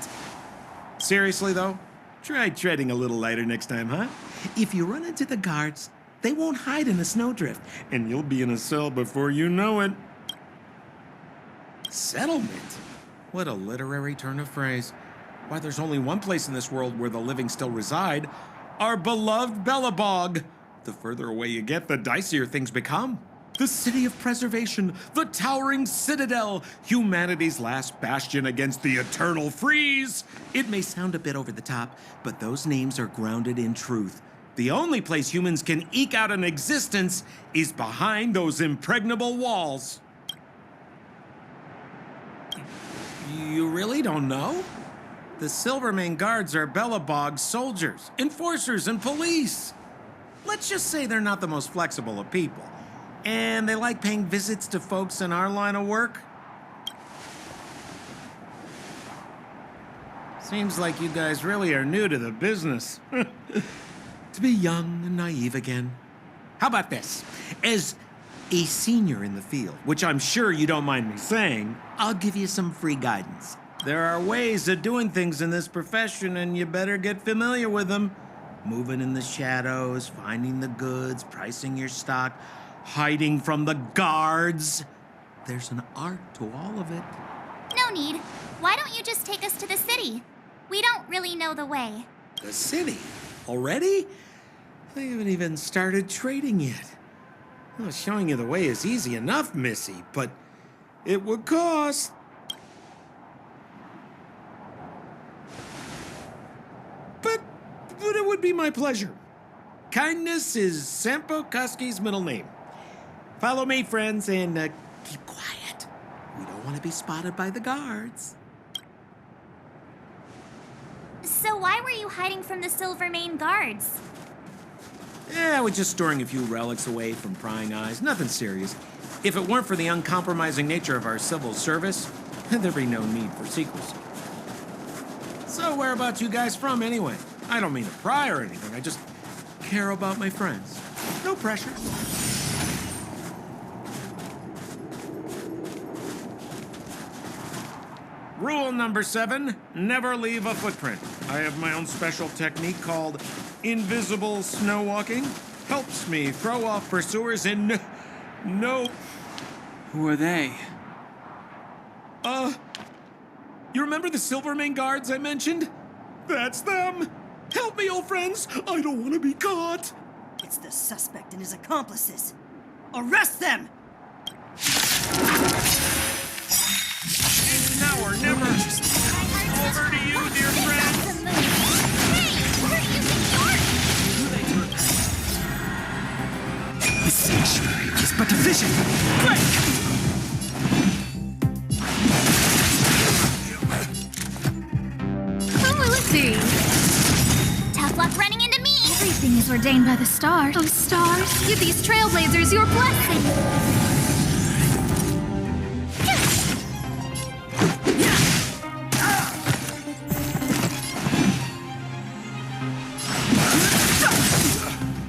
Seriously, though, try treading a little lighter next time, huh? If you run into the guards, they won't hide in a snowdrift, and you'll be in a cell before you know it. Settlement? What a literary turn of phrase. Why, there's only one place in this world where the living still reside. Our beloved Bellabog. The further away you get, the dicier things become. The city of preservation, the towering citadel, humanity's last bastion against the eternal freeze. It may sound a bit over the top, but those names are grounded in truth. The only place humans can eke out an existence is behind those impregnable walls. You really don't know? The Silvermane Guards are Bellabog's soldiers, enforcers, and police. Let's just say they're not the most flexible of people. And they like paying visits to folks in our line of work. Seems like you guys really are new to the business. To be young and naive again. How about this? As a senior in the field, which I'm sure you don't mind me saying, I'll give you some free guidance. There are ways of doing things in this profession, and you better get familiar with them. Moving in the shadows, finding the goods, pricing your stock, hiding from the guards. There's an art to all of it. No need. Why don't you just take us to the city? We don't really know the way. The city? Already? They haven't even started trading yet. Well, showing you the way is easy enough, Missy, but it would cost. But it would be my pleasure. Kindness is Sampo Koski's middle name. Follow me, friends, and keep quiet. We don't want to be spotted by the guards. So why were you hiding from the Silvermane Guards? I was just storing a few relics away from prying eyes. Nothing serious. If it weren't for the uncompromising nature of our civil service, there'd be no need for secrecy. So where about you guys from, anyway? I don't mean to pry or anything. I just care about my friends. No pressure. Rule number 7, never leave a footprint. I have my own special technique called invisible snow walking. Helps me throw off pursuers in no... Who are they? You remember the Silvermane guards I mentioned? That's them! Help me, old friends! I don't want to be caught! It's the suspect and his accomplices. Arrest them! Now or never! Over to you, dear friend! The sanctuary is but a vision. Break! Who will it be? Tough luck running into me! Everything is ordained by the stars. Oh, stars, give these trailblazers your blessing.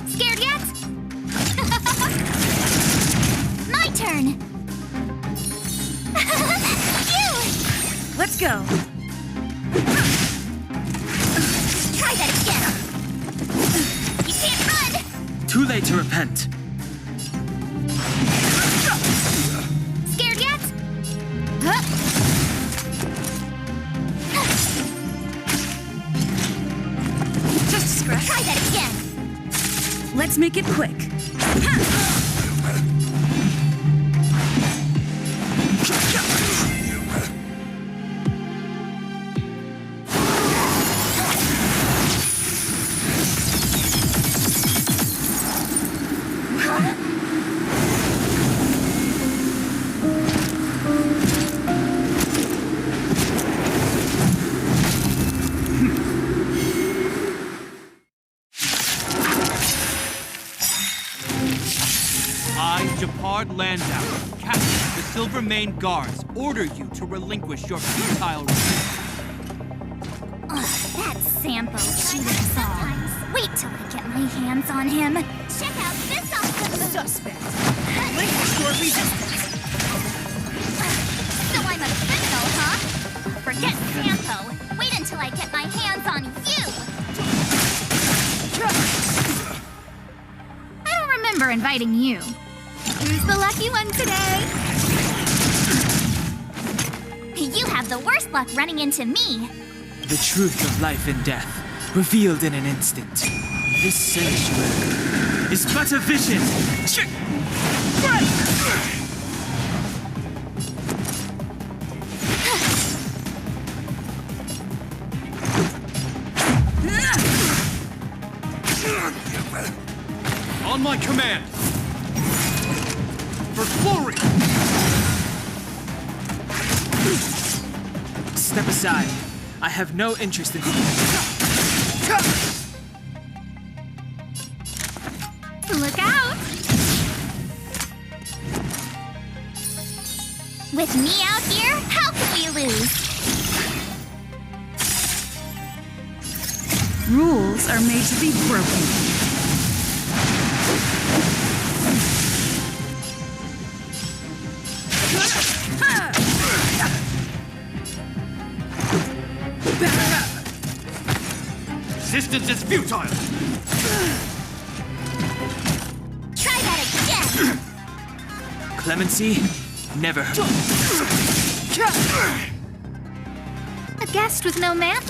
Scared yet? My turn! Let's go. Try that again! You can't run! Too late to repent. Scared yet? Just a scratch. Try that again! Let's make it quick. I, Japard Landau, Captain of the Silvermane Guards, order you to relinquish your futile resistance. That sample cheating sometimes. Wait till I get my hands on him. Check out this awesome move. Suspect. Relinquish your resistance. So I'm a criminal, huh? Forget Sampo. Wait until I get my hands on you. I don't remember inviting you. Who's the lucky one today? You have the worst luck running into me. The truth of life and death, revealed in an instant. This sanctuary is but a vision. On my command! For glory! Step aside. I have no interest in... Look out! With me out here, how can we lose? Rules are made to be broken. Resistance is futile! Try that again! Clemency never hurt. A guest with no man?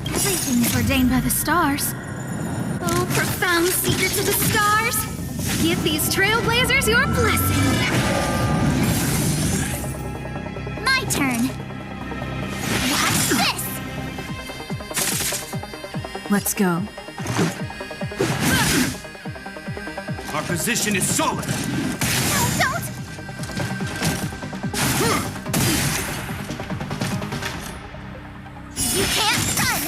Everything is ordained by the stars. Oh, profound secrets of the stars! Give these trailblazers your blessing! My turn. Watch this! Let's go. Our position is solid! No, don't! You can't run!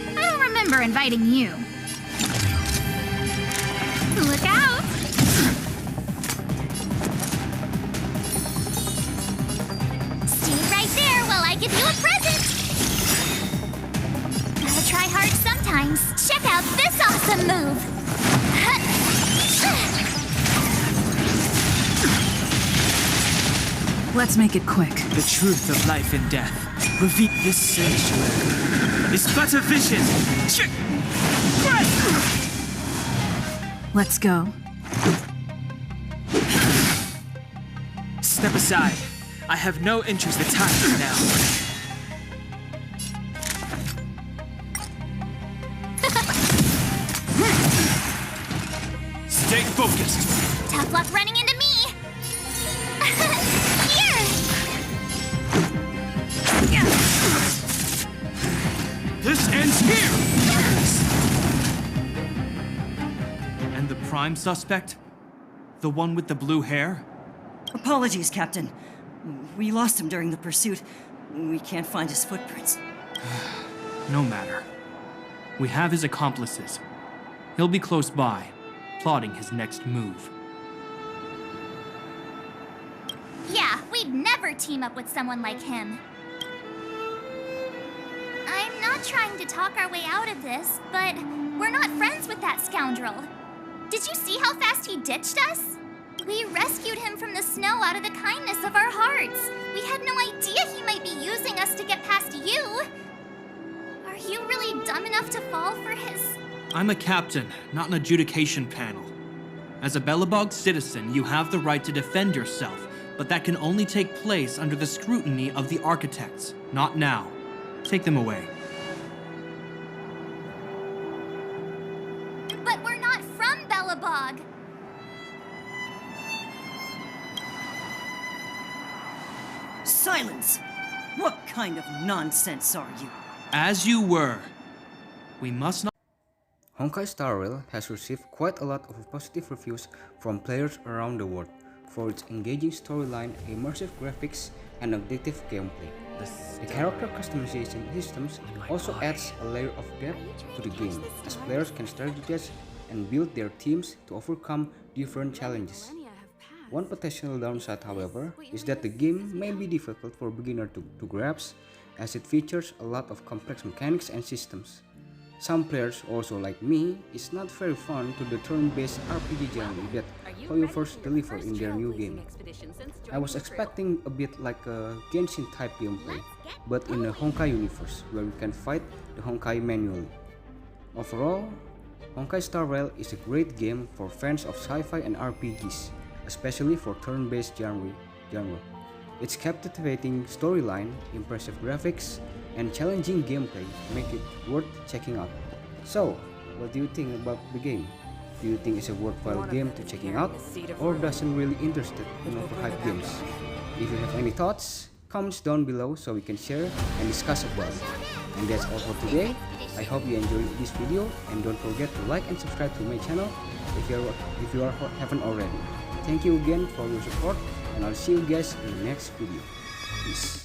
I don't remember inviting you. Look out! Stay right there while give you a present! Gotta try hard sometimes. Check out this awesome move! Let's make it quick. The truth of life and death. Reveal this sanctuary is but a vision. Let's go. Step aside. I have no interest in time right now. Stay focused. Tough luck running into me! Here! This ends here! And the prime suspect? The one with the blue hair? Apologies, Captain. We lost him during the pursuit. We can't find his footprints. No matter. We have his accomplices. He'll be close by, plotting his next move. Yeah, we'd never team up with someone like him. I'm not trying to talk our way out of this, but we're not friends with that scoundrel. Did you see how fast he ditched us? We rescued him from the snow out of the kindness of our hearts. We had no idea he might be using us to get past you. Are you really dumb enough to fall for his... I'm a captain, not an adjudication panel. As a Belobog citizen, you have the right to defend yourself, but that can only take place under the scrutiny of the architects, not now. Take them away. But we're not from Belobog. Silence! What kind of nonsense are you? As you were. We must not... Honkai Star Rail has received quite a lot of positive reviews from players around the world for its engaging storyline, immersive graphics, and addictive gameplay. The character customization systems also adds a layer of depth to the game, as players can strategize and build their teams to overcome different challenges. One potential downside, however, is that the game may be difficult for beginners to grasp, as it features a lot of complex mechanics and systems. Some players, also like me, is not very fond to the turn-based RPG genre that Hoyo first delivered in their new game. I was expecting a bit like a Genshin type gameplay, but in a Honkai universe where we can fight the Honkai manually. Overall, Honkai Star Rail is a great game for fans of sci-fi and RPGs, especially for turn-based genre. Its captivating storyline, impressive graphics, and challenging gameplay make it worth checking out. So, what do you think about the game? Do you think it's a worthwhile game to checking out, or doesn't really interested in overhyped games? If you have any thoughts, comments down below so we can share and discuss about it. And that's all for today. I hope you enjoyed this video, and don't forget to like and subscribe to my channel if you haven't already. Thank you again for your support, and I'll see you guys in the next video. Peace.